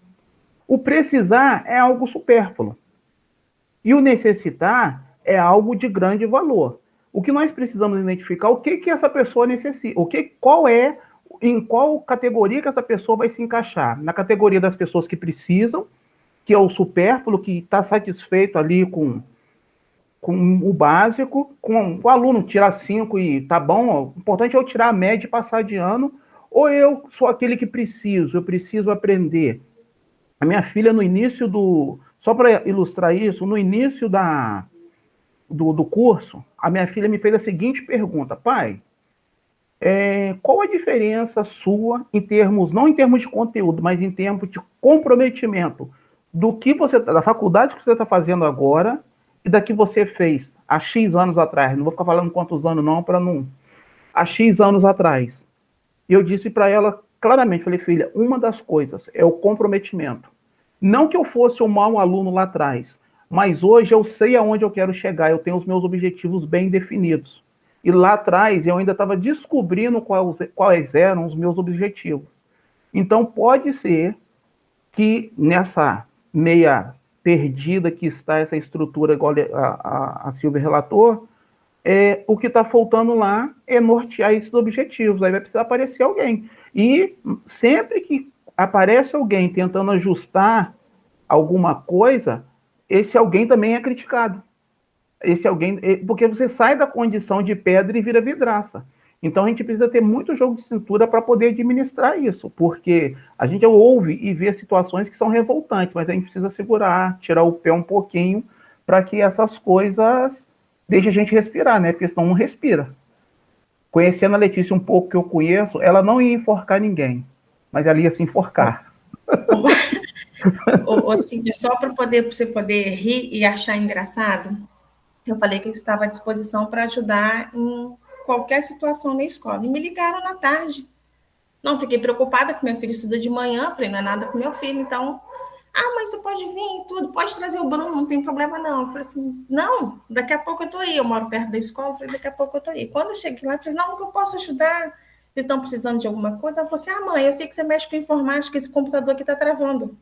O precisar é algo supérfluo. E o necessitar é algo de grande valor. O que nós precisamos identificar, o que essa pessoa necessita, em qual categoria que essa pessoa vai se encaixar. Na categoria das pessoas que precisam, que é o supérfluo, que está satisfeito ali com o básico, com o aluno tirar 5 e tá bom, o importante é eu tirar a média e passar de ano, ou eu sou aquele que eu preciso aprender. A minha filha, no início só para ilustrar isso, no início do curso, a minha filha me fez a seguinte pergunta: pai, qual a diferença sua em termos, não em termos de conteúdo, mas em termos de comprometimento da faculdade que você está fazendo agora e da que você fez há X anos atrás? Não vou ficar falando quantos anos não, para não... Há X anos atrás. E eu disse para ela claramente, falei: filha, uma das coisas é o comprometimento. Não que eu fosse um mau aluno lá atrás, mas hoje eu sei aonde eu quero chegar, eu tenho os meus objetivos bem definidos. E lá atrás eu ainda estava descobrindo quais eram os meus objetivos. Então pode ser que nessa meia perdida que está essa estrutura, igual a Silvia relatou, o que está faltando lá é nortear esses objetivos. Aí vai precisar aparecer alguém. E sempre que aparece alguém tentando ajustar alguma coisa, esse alguém também é criticado. Esse alguém, porque você sai da condição de pedra e vira vidraça. Então a gente precisa ter muito jogo de cintura para poder administrar isso, porque a gente ouve e vê situações que são revoltantes, mas a gente precisa segurar, tirar o pé um pouquinho, para que essas coisas deixem a gente respirar, né? Porque senão não respira. Conhecendo a Letícia um pouco que eu conheço, ela não ia enforcar ninguém, mas ela ia se enforcar. Assim, só para você poder rir e achar engraçado, eu falei que eu estava à disposição para ajudar em qualquer situação na escola. E me ligaram na tarde. Não, fiquei preocupada que meu filho estuda de manhã, falei: não é nada com meu filho, então... mãe, você pode vir e tudo, pode trazer o Bruno, não tem problema não. Eu falei assim: não, daqui a pouco eu tô aí, eu moro perto da escola, eu falei: daqui a pouco eu tô aí. Quando eu cheguei lá, eu falei: não, que eu posso ajudar, vocês estão precisando de alguma coisa? Ela falou assim: mãe, eu sei que você mexe com informática, esse computador aqui tá travando.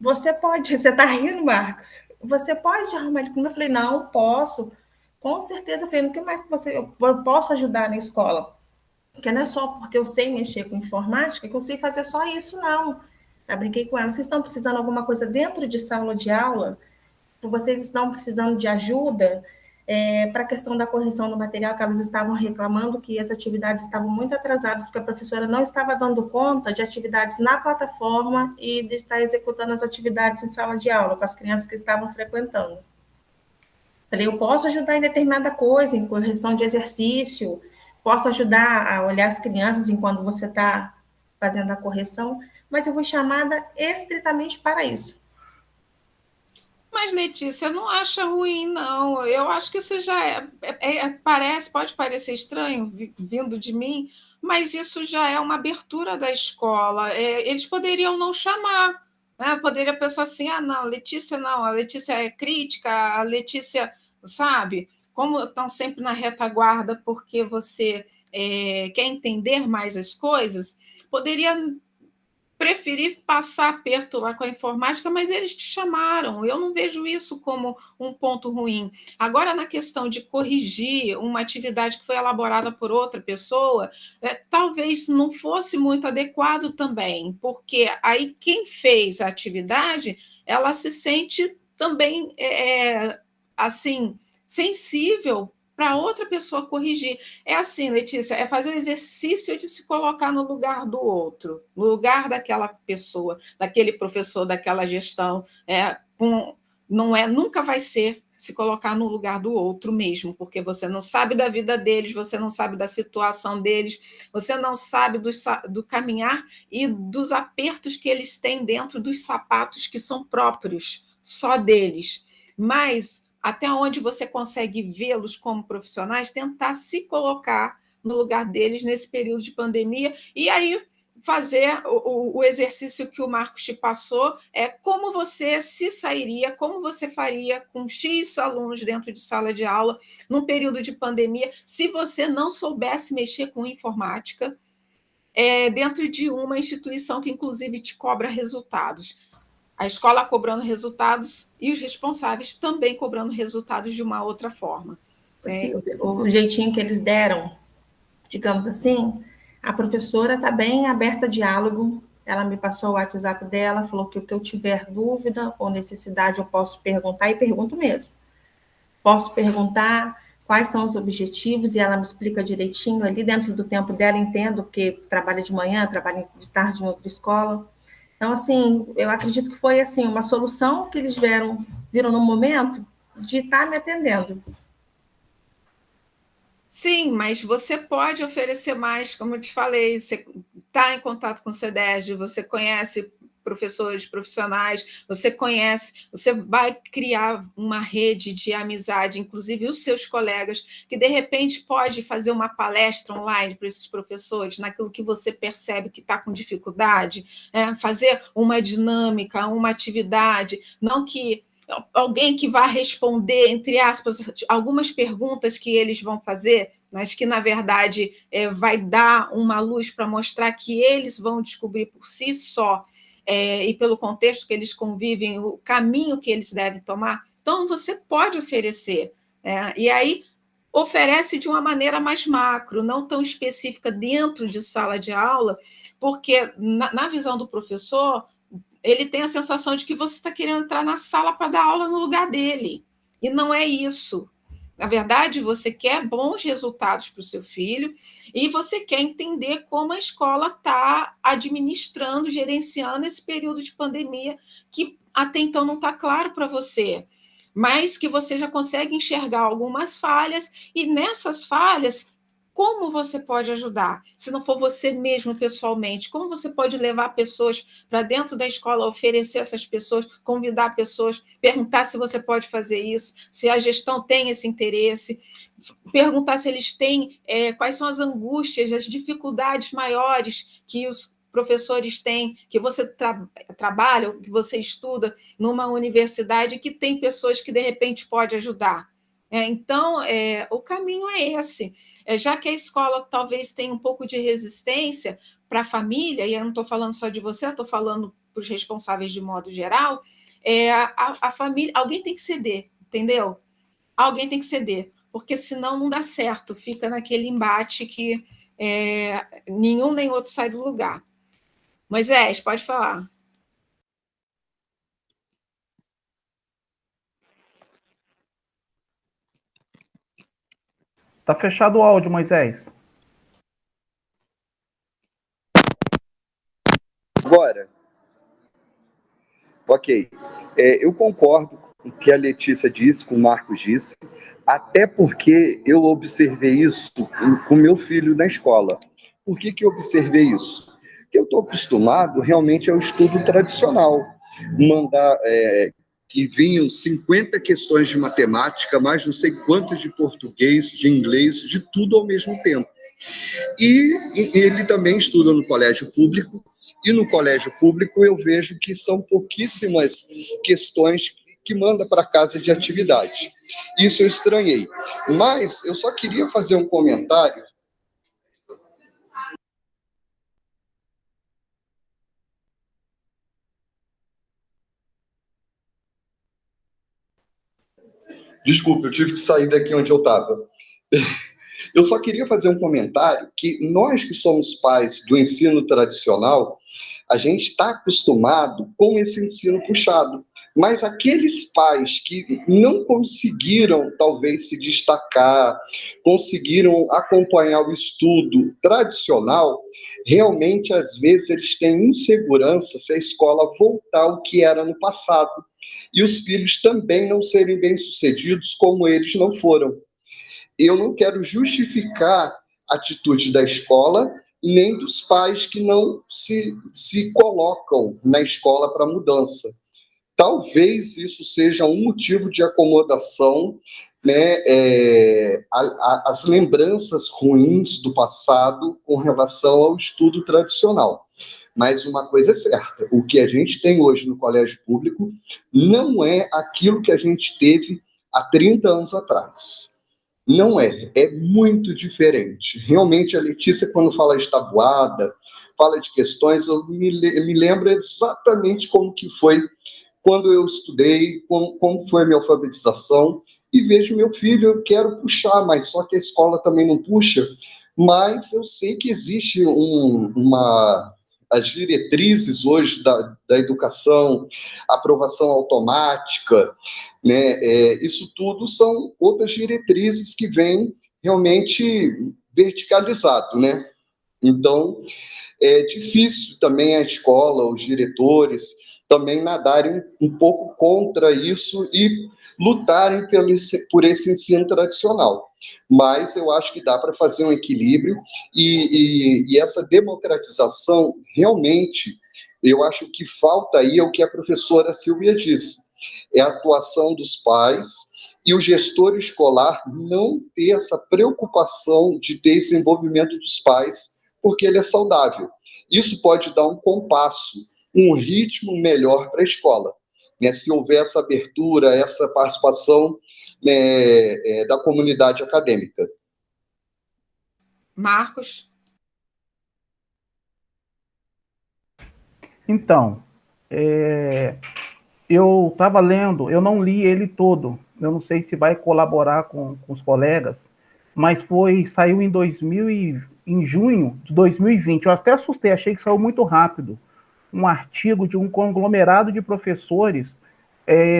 Você tá rindo, Marcos? Você pode arrumar ele comigo? Eu falei: não, posso, com certeza. Eu falei: o que mais que eu posso ajudar na escola? Porque não é só porque eu sei mexer com informática que eu sei fazer só isso, não. Eu brinquei com ela: vocês estão precisando de alguma coisa dentro de sala de aula? Vocês estão precisando de ajuda para a questão da correção do material, que elas estavam reclamando que as atividades estavam muito atrasadas, porque a professora não estava dando conta de atividades na plataforma e de estar executando as atividades em sala de aula com as crianças que estavam frequentando. Falei: eu posso ajudar em determinada coisa, em correção de exercício, posso ajudar a olhar as crianças enquanto você está fazendo a correção, mas eu fui chamada estritamente para isso. Mas, Letícia, não acha ruim, não. Eu acho que isso já pode parecer estranho vindo de mim, mas isso já é uma abertura da escola. Eles poderiam não chamar, né? Poderia pensar assim: não, a Letícia é crítica, a Letícia, sabe? Como estão sempre na retaguarda porque você quer entender mais as coisas, poderia preferir passar aperto lá com a informática, mas eles te chamaram. Eu não vejo isso como um ponto ruim. Agora, na questão de corrigir uma atividade que foi elaborada por outra pessoa, talvez não fosse muito adequado também, porque aí quem fez a atividade, ela se sente também assim, sensível para outra pessoa corrigir. É assim, Letícia, é fazer o exercício de se colocar no lugar do outro, no lugar daquela pessoa, daquele professor, daquela gestão. Nunca vai ser se colocar no lugar do outro mesmo, porque você não sabe da vida deles, você não sabe da situação deles, você não sabe do caminhar e dos apertos que eles têm dentro dos sapatos que são próprios, só deles. Mas até onde você consegue vê-los como profissionais, tentar se colocar no lugar deles nesse período de pandemia, e aí fazer o exercício que o Marcos te passou, como você se sairia, como você faria com X alunos dentro de sala de aula, num período de pandemia, se você não soubesse mexer com informática, dentro de uma instituição que, inclusive, te cobra resultados. A escola cobrando resultados e os responsáveis também cobrando resultados de uma outra forma. O jeitinho que eles deram, digamos assim, a professora está bem aberta a diálogo, ela me passou o WhatsApp dela, falou que o que eu tiver dúvida ou necessidade eu posso perguntar, e pergunto mesmo. Posso perguntar quais são os objetivos, e ela me explica direitinho ali dentro do tempo dela, entendo que trabalha de manhã, trabalha de tarde em outra escola. Então, assim, eu acredito que foi, assim, uma solução que eles viram no momento de estar me atendendo. Sim, mas você pode oferecer mais, como eu te falei, você está em contato com o CEDERJ, você conhece professores, profissionais, você vai criar uma rede de amizade, inclusive os seus colegas, que de repente pode fazer uma palestra online para esses professores, naquilo que você percebe que está com dificuldade, fazer uma dinâmica, uma atividade, não que alguém que vá responder, entre aspas, algumas perguntas que eles vão fazer, mas que, na verdade, vai dar uma luz para mostrar que eles vão descobrir por si só, e pelo contexto que eles convivem, o caminho que eles devem tomar. Então, você pode oferecer. E aí, oferece de uma maneira mais macro, não tão específica dentro de sala de aula, porque, na visão do professor, ele tem a sensação de que você está querendo entrar na sala para dar aula no lugar dele. E não é isso. Na verdade, você quer bons resultados para o seu filho e você quer entender como a escola está administrando, gerenciando esse período de pandemia que até então não está claro para você, mas que você já consegue enxergar algumas falhas, e nessas falhas, como você pode ajudar? Se não for você mesmo pessoalmente, como você pode levar pessoas para dentro da escola, oferecer essas pessoas, convidar pessoas, perguntar se você pode fazer isso, se a gestão tem esse interesse, perguntar se eles têm, quais são as angústias, as dificuldades maiores que os professores têm, que você trabalha, que você estuda numa universidade que tem pessoas que, de repente, pode ajudar. Então, o caminho é esse. Já que a escola talvez tenha um pouco de resistência para a família, e eu não estou falando só de você, estou falando para os responsáveis de modo geral, a família, alguém tem que ceder, entendeu? Alguém tem que ceder, porque senão não dá certo, fica naquele embate que nenhum nem outro sai do lugar. Moisés, pode falar. Tá fechado o áudio, Moisés. Agora, ok. Eu concordo com o que a Letícia disse, com o Marcos disse, até porque eu observei isso com meu filho na escola. Por que eu observei isso? Porque eu estou acostumado realmente ao estudo tradicional, mandar que vinham 50 questões de matemática, mais não sei quantas de português, de inglês, de tudo ao mesmo tempo. E ele também estuda no colégio público, e no colégio público eu vejo que são pouquíssimas questões que manda para casa de atividade. Isso eu estranhei. Mas eu só queria fazer um comentário. Desculpa, eu tive que sair daqui onde eu estava. Eu só queria fazer um comentário que nós que somos pais do ensino tradicional, a gente está acostumado com esse ensino puxado. Mas aqueles pais que não conseguiram, talvez, se destacar, conseguiram acompanhar o estudo tradicional, realmente, às vezes, eles têm insegurança se a escola voltar ao que era no passado. E os filhos também não serem bem-sucedidos como eles não foram. Eu não quero justificar a atitude da escola, nem dos pais que não se colocam na escola para mudança. Talvez isso seja um motivo de acomodação, né, as lembranças ruins do passado com relação ao estudo tradicional. Mas uma coisa é certa, o que a gente tem hoje no colégio público não é aquilo que a gente teve há 30 anos atrás. Não é muito diferente. Realmente, a Letícia, quando fala de tabuada, fala de questões, eu me lembro exatamente como que foi quando eu estudei, como foi a minha alfabetização, e vejo meu filho, eu quero puxar, mas só que a escola também não puxa, mas eu sei que existe uma as diretrizes hoje da educação, aprovação automática, né? Isso tudo são outras diretrizes que vêm realmente verticalizado, né? Então, é difícil também a escola, os diretores, também nadarem um pouco contra isso e lutarem por esse ensino tradicional. Mas eu acho que dá para fazer um equilíbrio e essa democratização, realmente, eu acho que falta aí é o que a professora Silvia disse, é a atuação dos pais e o gestor escolar não ter essa preocupação de ter esse envolvimento dos pais, porque ele é saudável. Isso pode dar um compasso, um ritmo melhor para a escola, né? Se houver essa abertura, essa participação, né, da comunidade acadêmica. Marcos? Então, eu estava lendo, eu não li ele todo, eu não sei se vai colaborar com os colegas, mas saiu em junho de 2020, eu até assustei, achei que saiu muito rápido, um artigo de um conglomerado de professores,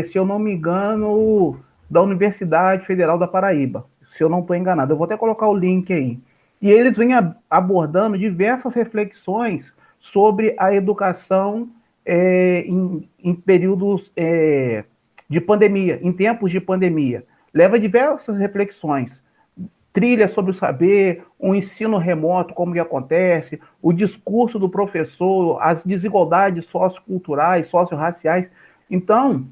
se eu não me engano, da Universidade Federal da Paraíba, se eu não estou enganado, eu vou até colocar o link aí. E eles vêm abordando diversas reflexões sobre a educação em períodos de pandemia, em tempos de pandemia. Leva diversas reflexões. Trilha sobre o saber, o ensino remoto, como que acontece, o discurso do professor, as desigualdades socioculturais, socio-raciais. Então,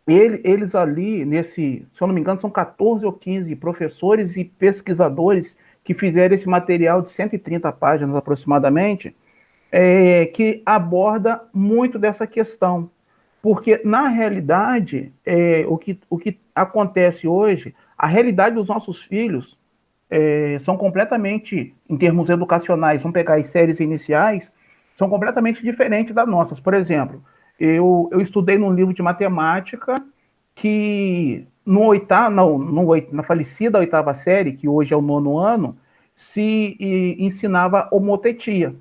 eles ali, se eu não me engano, são 14 ou 15 professores e pesquisadores que fizeram esse material de 130 páginas aproximadamente, que aborda muito dessa questão. Porque, na realidade, o que acontece hoje, a realidade dos nossos filhos são completamente, em termos educacionais, vamos pegar as séries iniciais, são completamente diferentes das nossas. Por exemplo, eu estudei num livro de matemática que na falecida 8ª série, que hoje é o 9º ano, se ensinava homotetia.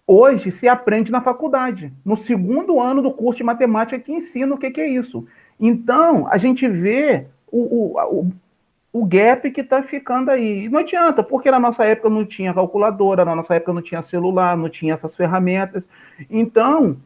Hoje se aprende na faculdade, no 2º ano do curso de matemática que ensina o que é isso. Então, a gente vê o gap que está ficando aí. E não adianta, porque na nossa época não tinha calculadora, na nossa época não tinha celular, não tinha essas ferramentas. Então,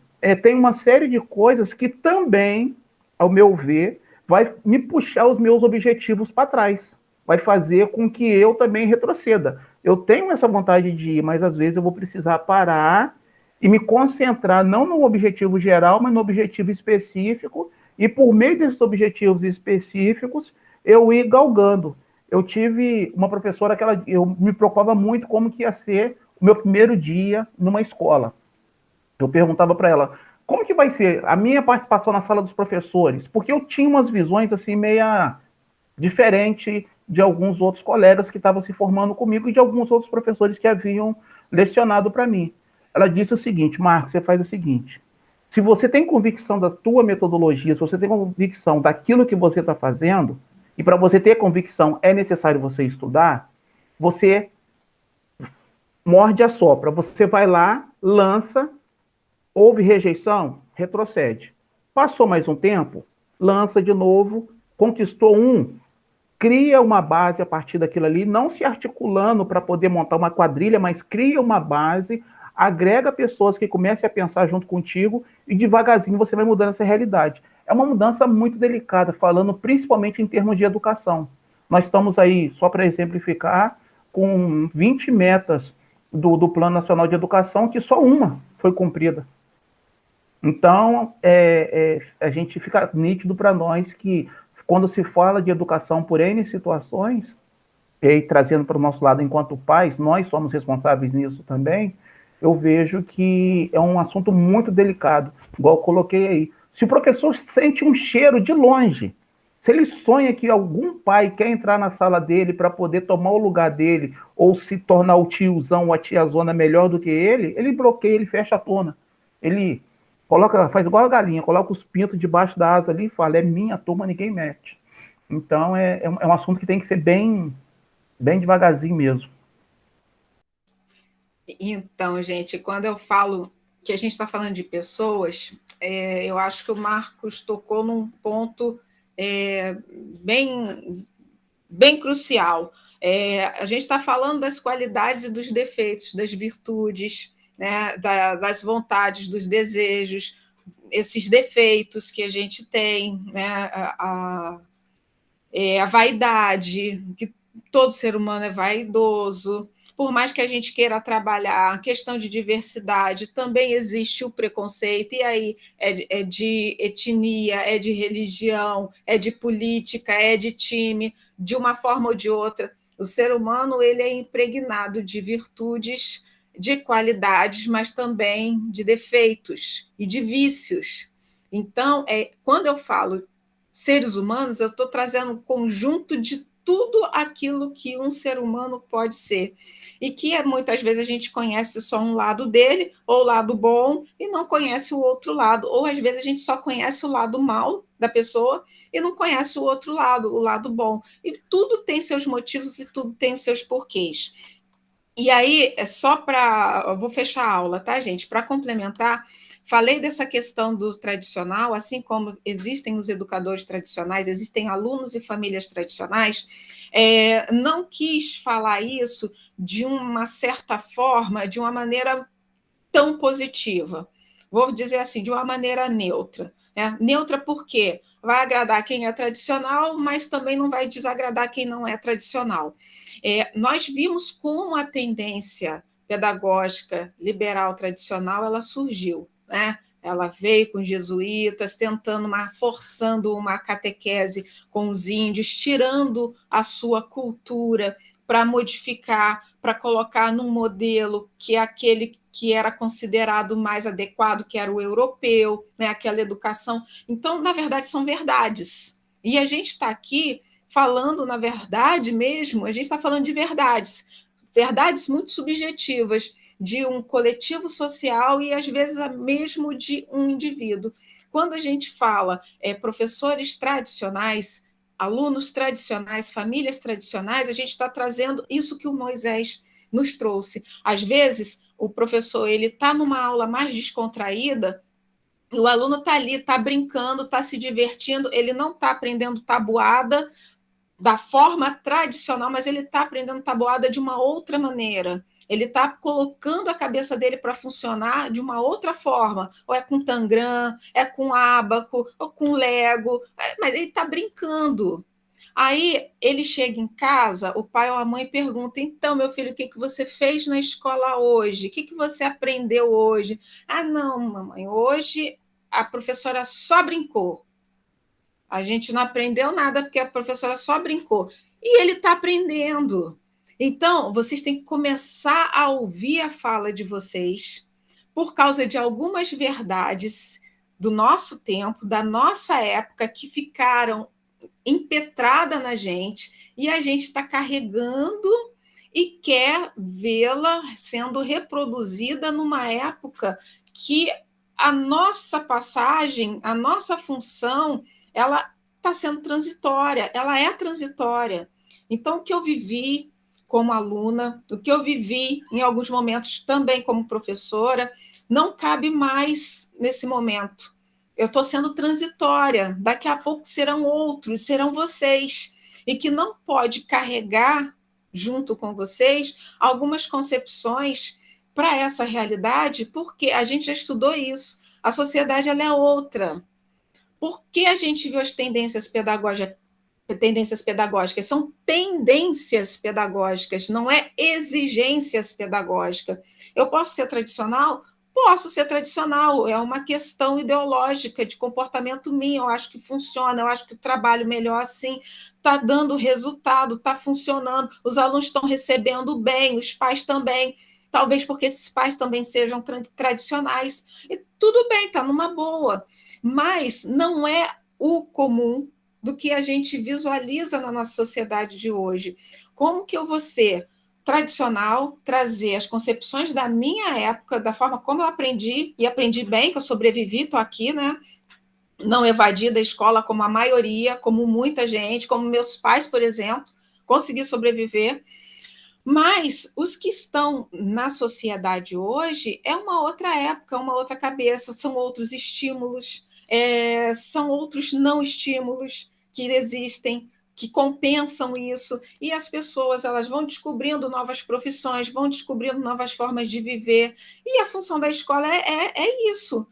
tem uma série de coisas que também, ao meu ver, vai me puxar os meus objetivos para trás. Vai fazer com que eu também retroceda. Eu tenho essa vontade de ir, mas às vezes eu vou precisar parar e me concentrar não no objetivo geral, mas no objetivo específico, e por meio desses objetivos específicos, eu ir galgando. Eu tive uma professora que eu me preocupava muito como que ia ser o meu primeiro dia numa escola. Eu perguntava para ela, como que vai ser a minha participação na sala dos professores? Porque eu tinha umas visões assim meia diferente de alguns outros colegas que estavam se formando comigo e de alguns outros professores que haviam lecionado para mim. Ela disse o seguinte, Marcos, você faz o seguinte, se você tem convicção da tua metodologia, se você tem convicção daquilo que você está fazendo, e para você ter convicção é necessário você estudar, você morde a sopra, você vai lá, lança, houve rejeição, retrocede. Passou mais um tempo, lança de novo, conquistou cria uma base a partir daquilo ali, não se articulando para poder montar uma quadrilha, mas cria uma base, agrega pessoas que comecem a pensar junto contigo e devagarzinho você vai mudando essa realidade. É uma mudança muito delicada, falando principalmente em termos de educação. Nós estamos aí, só para exemplificar, com 20 metas do Plano Nacional de Educação, que só uma foi cumprida. Então, a gente fica nítido para nós que quando se fala de educação por N situações, e trazendo para o nosso lado enquanto pais, nós somos responsáveis nisso também, eu vejo que é um assunto muito delicado, igual eu coloquei aí. Se o professor sente um cheiro de longe, se ele sonha que algum pai quer entrar na sala dele para poder tomar o lugar dele, ou se tornar o tiozão ou a tiazona melhor do que ele bloqueia, ele fecha a turma. Ele faz igual a galinha, coloca os pintos debaixo da asa ali e fala, é minha turma, ninguém mete. Então, é um assunto que tem que ser bem devagarzinho mesmo. Então, gente, quando eu falo que a gente está falando de pessoas, eu acho que o Marcos tocou num ponto bem, bem crucial. A gente está falando das qualidades e dos defeitos, das virtudes, né, das vontades, dos desejos, esses defeitos que a gente tem, né, a vaidade, que todo ser humano é vaidoso. Por mais que a gente queira trabalhar a questão de diversidade, também existe o preconceito, e aí é de etnia, é de religião, é de política, é de time, de uma forma ou de outra. O ser humano ele é impregnado de virtudes, de qualidades, mas também de defeitos e de vícios. Então, quando eu falo seres humanos, eu estou trazendo um conjunto de tudo aquilo que um ser humano pode ser. E que muitas vezes a gente conhece só um lado dele, ou o lado bom, e não conhece o outro lado. Ou às vezes a gente só conhece o lado mal da pessoa e não conhece o outro lado, o lado bom. E tudo tem seus motivos e tudo tem os seus porquês. E aí, só para. Vou fechar a aula, tá, gente? Para complementar, falei dessa questão do tradicional, assim como existem os educadores tradicionais, existem alunos e famílias tradicionais. Não quis falar isso de uma certa forma, de uma maneira tão positiva. Vou dizer assim, de uma maneira neutra. Neutra por quê? Vai agradar quem é tradicional, mas também não vai desagradar quem não é tradicional. Nós vimos como a tendência pedagógica liberal tradicional ela surgiu, né? Ela veio com os jesuítas, forçando uma catequese com os índios, tirando a sua cultura para modificar, para colocar num modelo que é aquele que era considerado mais adequado, que era o europeu, né? Aquela educação. Então, na verdade, são verdades. E a gente está aqui falando, na verdade mesmo, a gente está falando de verdades, verdades muito subjetivas de um coletivo social e, às vezes, mesmo de um indivíduo. Quando a gente fala professores tradicionais, alunos tradicionais, famílias tradicionais, a gente está trazendo isso que o Moisés nos trouxe. Às vezes, o professor ele está numa aula mais descontraída, e o aluno está ali, está brincando, está se divertindo, ele não está aprendendo tabuada da forma tradicional, mas ele está aprendendo tabuada de uma outra maneira. Ele está colocando a cabeça dele para funcionar de uma outra forma. Ou é com tangram, é com ábaco, ou com lego, mas ele está brincando. Aí ele chega em casa, o pai ou a mãe pergunta: então, meu filho, o que você fez na escola hoje? O que você aprendeu hoje? Ah, não, mamãe, hoje a professora só brincou. A gente não aprendeu nada porque a professora só brincou. E ele está aprendendo. Então, vocês têm que começar a ouvir a fala de vocês por causa de algumas verdades do nosso tempo, da nossa época, que ficaram impetradas na gente e a gente está carregando e quer vê-la sendo reproduzida numa época que a nossa passagem, a nossa função, ela está sendo transitória, ela é transitória. Então, o que eu vivi como aluna, o que eu vivi em alguns momentos também como professora, não cabe mais nesse momento. Eu estou sendo transitória, daqui a pouco serão outros, serão vocês, e que não pode carregar junto com vocês algumas concepções para essa realidade, porque a gente já estudou isso. A sociedade ela é outra. Por que a gente viu as tendências pedagógicas? São tendências pedagógicas, não é exigências pedagógicas. Eu posso ser tradicional? Posso ser tradicional, é uma questão ideológica de comportamento minha, eu acho que funciona, eu acho que trabalho melhor assim, está dando resultado, está funcionando, os alunos estão recebendo bem, os pais também, talvez porque esses pais também sejam tradicionais, e tudo bem, está numa boa, mas não é o comum do que a gente visualiza na nossa sociedade de hoje. Como que eu vou ser tradicional, trazer as concepções da minha época, da forma como eu aprendi, e aprendi bem, que eu sobrevivi, estou aqui, né? Não evadi da escola como a maioria, como muita gente, como meus pais, por exemplo, consegui sobreviver, Mas os que estão na sociedade hoje é uma outra época, uma outra cabeça, são outros estímulos, são outros não estímulos que existem, que compensam isso, e as pessoas elas vão descobrindo novas profissões, vão descobrindo novas formas de viver, e a função da escola é isso,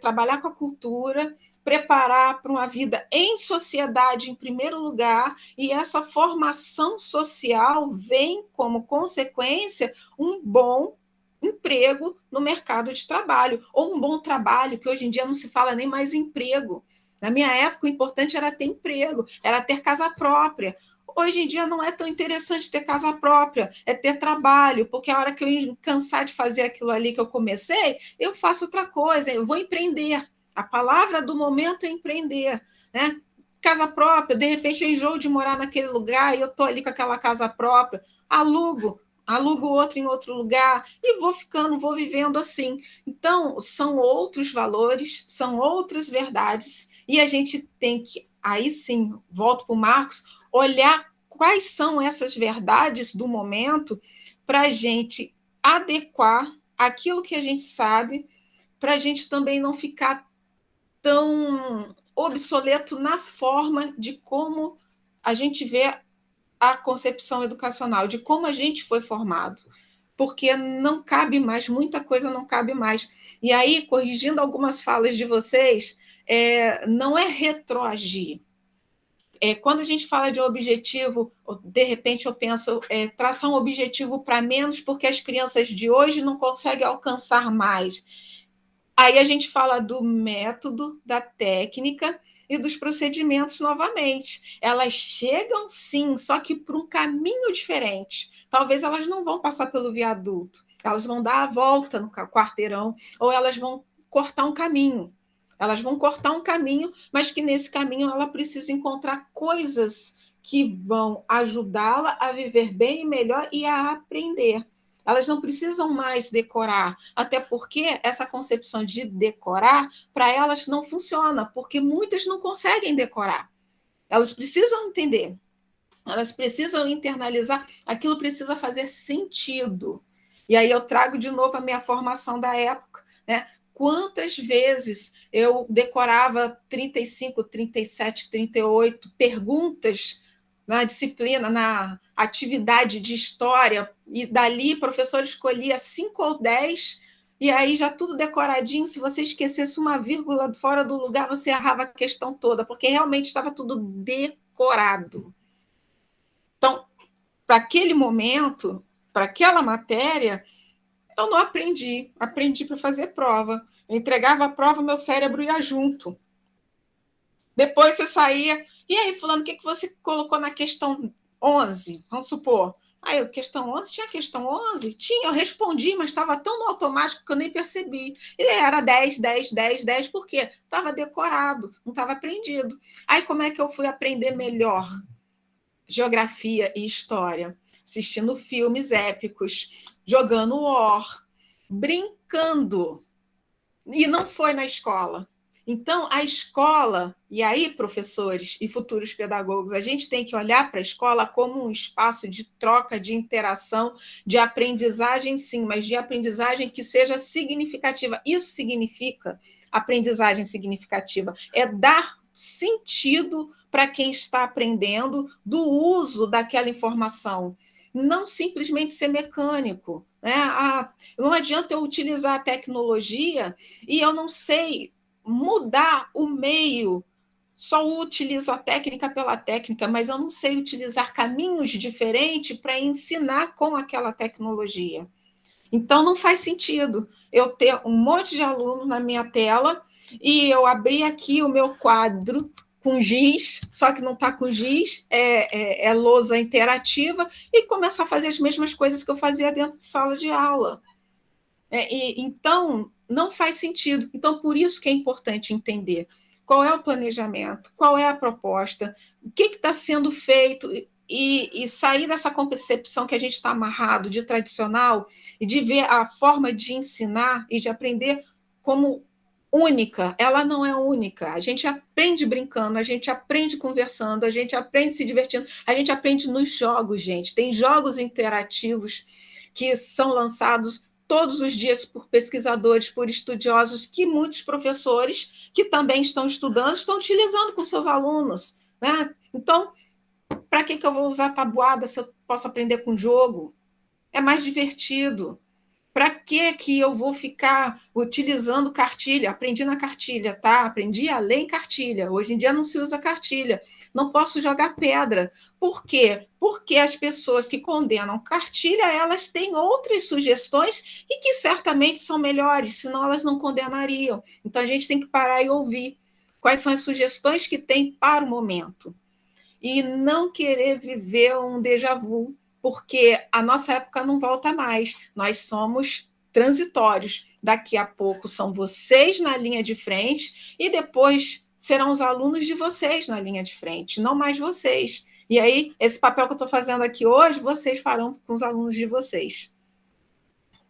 trabalhar com a cultura, preparar para uma vida em sociedade em primeiro lugar, e essa formação social vem como consequência um bom emprego no mercado de trabalho, ou um bom trabalho, que hoje em dia não se fala nem mais emprego. Na minha época, o importante era ter emprego, era ter casa própria. Hoje em dia não é tão interessante ter casa própria, é ter trabalho, porque a hora que eu cansar de fazer aquilo ali que eu comecei, eu faço outra coisa, eu vou empreender. A palavra do momento é empreender, né? Casa própria, de repente eu enjoo de morar naquele lugar e eu estou ali com aquela casa própria, alugo outro em outro lugar e vou ficando, vou vivendo assim. Então, são outros valores, são outras verdades, e a gente tem que, aí sim, volto para o Marcos, olhar quais são essas verdades do momento para a gente adequar aquilo que a gente sabe, para a gente também não ficar tão obsoleto na forma de como a gente vê a concepção educacional, de como a gente foi formado, porque não cabe mais, muita coisa não cabe mais. E aí, corrigindo algumas falas de vocês, não é retroagir. Quando a gente fala de objetivo, de repente eu penso traçar um objetivo para menos, porque as crianças de hoje não conseguem alcançar mais. Aí a gente fala do método, da técnica e dos procedimentos novamente. Elas chegam sim, só que por um caminho diferente. Talvez elas não vão passar pelo viaduto, elas vão dar a volta no quarteirão, ou elas vão cortar um caminho. Elas vão cortar um caminho, mas que nesse caminho ela precisa encontrar coisas que vão ajudá-la a viver bem e melhor e a aprender. Elas não precisam mais decorar, até porque essa concepção de decorar, para elas não funciona, porque muitas não conseguem decorar. Elas precisam entender, elas precisam internalizar, aquilo precisa fazer sentido. E aí eu trago de novo a minha formação da época, né? Quantas vezes eu decorava 35, 37, 38 perguntas na disciplina, na atividade de história, e dali o professor escolhia 5 ou 10, e aí já tudo decoradinho. Se você esquecesse uma vírgula fora do lugar, você errava a questão toda, porque realmente estava tudo decorado. Então, para aquele momento, para aquela matéria, eu não aprendi para fazer prova. Eu entregava a prova, meu cérebro ia junto. Depois você saía, e aí, fulano, o que você colocou na questão 11? Vamos supor. Aí, questão 11? Tinha questão 11? Tinha, eu respondi, mas estava tão no automático que eu nem percebi. E era 10, 10, 10, 10, por quê? Estava decorado, não estava aprendido. Aí, como é que eu fui aprender melhor geografia e história? Assistindo filmes épicos, jogando War, brincando. E não foi na escola. Então, a escola, e aí, professores e futuros pedagogos, a gente tem que olhar para a escola como um espaço de troca, de interação, de aprendizagem, sim, mas de aprendizagem que seja significativa. Isso significa aprendizagem significativa, é dar sentido para quem está aprendendo do uso daquela informação, não simplesmente ser mecânico, né? Não adianta eu utilizar a tecnologia e eu não sei mudar o meio, só utilizo a técnica pela técnica, mas eu não sei utilizar caminhos diferentes para ensinar com aquela tecnologia. Então, não faz sentido eu ter um monte de alunos na minha tela e eu abrir aqui o meu quadro com giz, só que não está com giz, é lousa interativa, e começar a fazer as mesmas coisas que eu fazia dentro de sala de aula. Então, não faz sentido. Então, por isso que é importante entender qual é o planejamento, qual é a proposta, o que está sendo feito, e sair dessa concepção que a gente está amarrado de tradicional e de ver a forma de ensinar e de aprender como única, ela não é única. A gente aprende brincando, a gente aprende conversando, a gente aprende se divertindo, a gente aprende nos jogos, gente. Tem jogos interativos que são lançados todos os dias por pesquisadores, por estudiosos, que muitos professores que também estão estudando estão utilizando com seus alunos, né? Então, para que eu vou usar tabuada se eu posso aprender com jogo? É mais divertido. Para que eu vou ficar utilizando cartilha? Aprendi na cartilha, tá? Aprendi a ler em cartilha. Hoje em dia não se usa cartilha. Não posso jogar pedra. Por quê? Porque as pessoas que condenam cartilha, elas têm outras sugestões e que certamente são melhores, senão elas não condenariam. Então a gente tem que parar e ouvir quais são as sugestões que tem para o momento. E não querer viver um déjà vu, porque a nossa época não volta mais. Nós somos transitórios. Daqui a pouco são vocês na linha de frente e depois serão os alunos de vocês na linha de frente, não mais vocês. E aí, esse papel que eu estou fazendo aqui hoje, vocês farão com os alunos de vocês.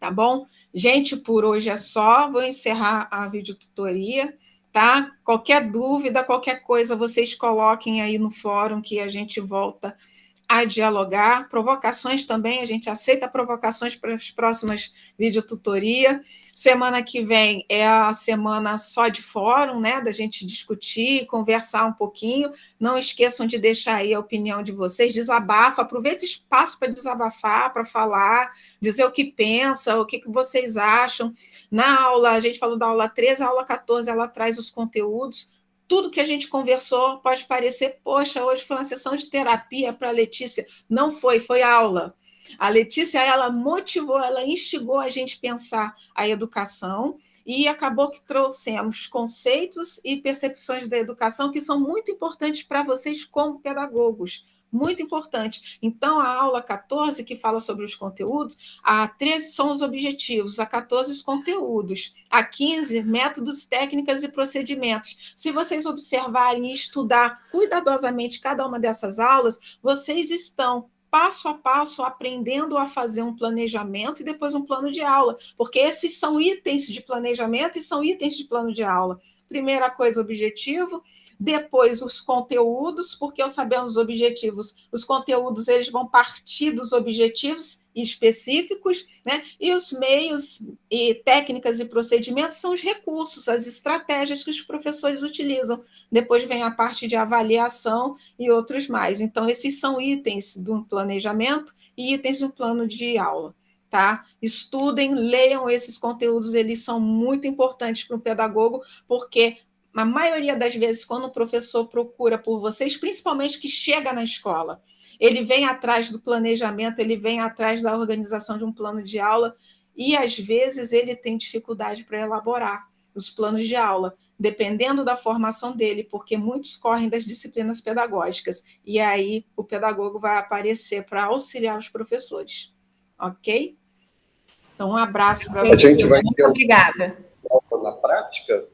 Tá bom? Gente, por hoje é só. Vou encerrar a videotutoria. Tá? Qualquer dúvida, qualquer coisa, vocês coloquem aí no fórum que a gente volta a dialogar. Provocações também, a gente aceita provocações para as próximas videotutoria. Semana que vem é a semana só de fórum, né? Da gente discutir, conversar um pouquinho. Não esqueçam de deixar aí a opinião de vocês, desabafa, aproveita o espaço para desabafar, para falar, dizer o que pensa, o que vocês acham. Na aula, a gente falou da aula 13, a aula 14, ela traz os conteúdos. Tudo que a gente conversou pode parecer, poxa, hoje foi uma sessão de terapia para a Letícia. Não foi, foi aula. A Letícia, ela motivou, ela instigou a gente a pensar a educação e acabou que trouxemos conceitos e percepções da educação que são muito importantes para vocês como pedagogos. Muito importante. Então, a aula 14, que fala sobre os conteúdos, a 13 são os objetivos, a 14 os conteúdos, a 15 métodos, técnicas e procedimentos. Se vocês observarem e estudar cuidadosamente cada uma dessas aulas, vocês estão passo a passo aprendendo a fazer um planejamento e depois um plano de aula, porque esses são itens de planejamento e são itens de plano de aula. Primeira coisa, objetivo, depois os conteúdos, porque eu sabendo os objetivos, os conteúdos eles vão partir dos objetivos específicos, né? E os meios e técnicas e procedimentos são os recursos, as estratégias que os professores utilizam. Depois vem a parte de avaliação e outros mais. Então, esses são itens do planejamento e itens do plano de aula. Tá? Estudem, leiam esses conteúdos, eles são muito importantes para o pedagogo, porque a maioria das vezes, quando o professor procura por vocês, principalmente que chega na escola, ele vem atrás do planejamento, ele vem atrás da organização de um plano de aula, e às vezes ele tem dificuldade para elaborar os planos de aula, dependendo da formação dele, porque muitos correm das disciplinas pedagógicas, e aí o pedagogo vai aparecer para auxiliar os professores. Ok? Então, um abraço para vocês. A gente vai Muito obrigada. Na prática,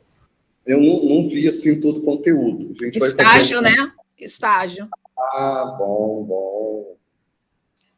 eu não vi assim todo o conteúdo. A gente estágio, vai né? Estágio. Ah, bom.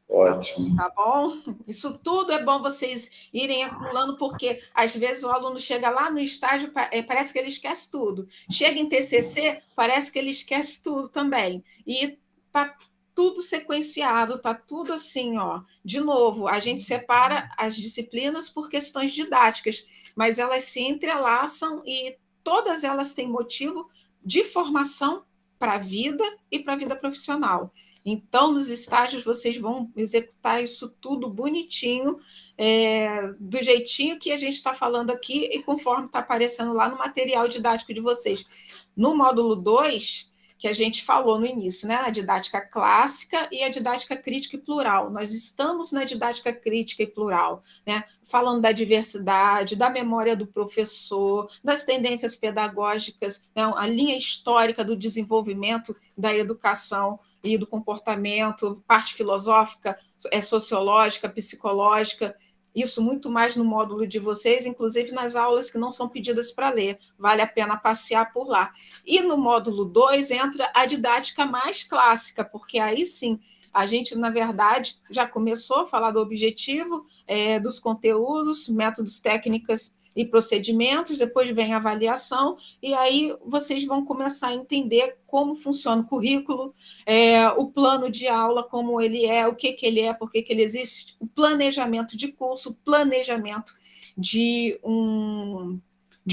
Ótimo. Tá bom? Isso tudo é bom vocês irem acumulando, porque às vezes o aluno chega lá no estágio, parece que ele esquece tudo. Chega em TCC, parece que ele esquece tudo também. E tá tudo sequenciado, tá tudo assim, ó. De novo, a gente separa as disciplinas por questões didáticas, mas elas se entrelaçam e todas elas têm motivo de formação para a vida e para a vida profissional. Então, nos estágios, vocês vão executar isso tudo bonitinho, do jeitinho que a gente está falando aqui e conforme está aparecendo lá no material didático de vocês. No módulo 2, que a gente falou no início, né? A didática clássica e a didática crítica e plural. Nós estamos na didática crítica e plural, né? Falando da diversidade, da memória do professor, das tendências pedagógicas, né? A linha histórica do desenvolvimento da educação e do comportamento, parte filosófica, sociológica, psicológica, isso muito mais no módulo de vocês, inclusive nas aulas que não são pedidas para ler, vale a pena passear por lá. E no módulo 2 entra a didática mais clássica, porque aí sim, a gente, na verdade, já começou a falar do objetivo, dos conteúdos, métodos, técnicas e procedimentos, depois vem a avaliação, e aí vocês vão começar a entender como funciona o currículo, o plano de aula, como ele é, o que ele é, por que ele existe, o planejamento de curso, o planejamento de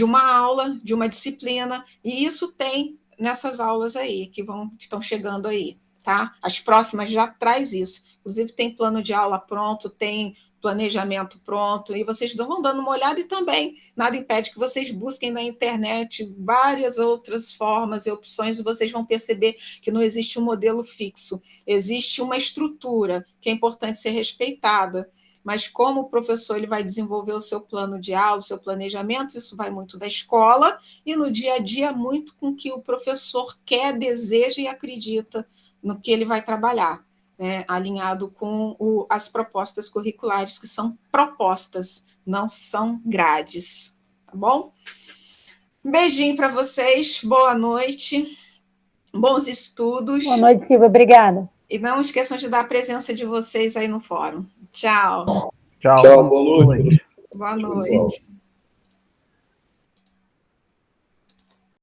uma aula, de uma disciplina, e isso tem nessas aulas aí, que estão chegando aí, tá? As próximas já traz isso. Inclusive, tem plano de aula pronto, tem planejamento pronto, e vocês vão dando uma olhada, e também nada impede que vocês busquem na internet várias outras formas e opções, e vocês vão perceber que não existe um modelo fixo, existe uma estrutura que é importante ser respeitada, mas como o professor ele vai desenvolver o seu plano de aula, o seu planejamento, isso vai muito da escola, e no dia a dia muito com o que o professor quer, deseja e acredita no que ele vai trabalhar, né? Alinhado com as propostas curriculares, que são propostas, não são grades, tá bom? Um beijinho para vocês, boa noite, bons estudos. Boa noite, Silvia, obrigada. E não esqueçam de dar a presença de vocês aí no fórum. Tchau. Tchau, Tchau, boa noite. Boa noite.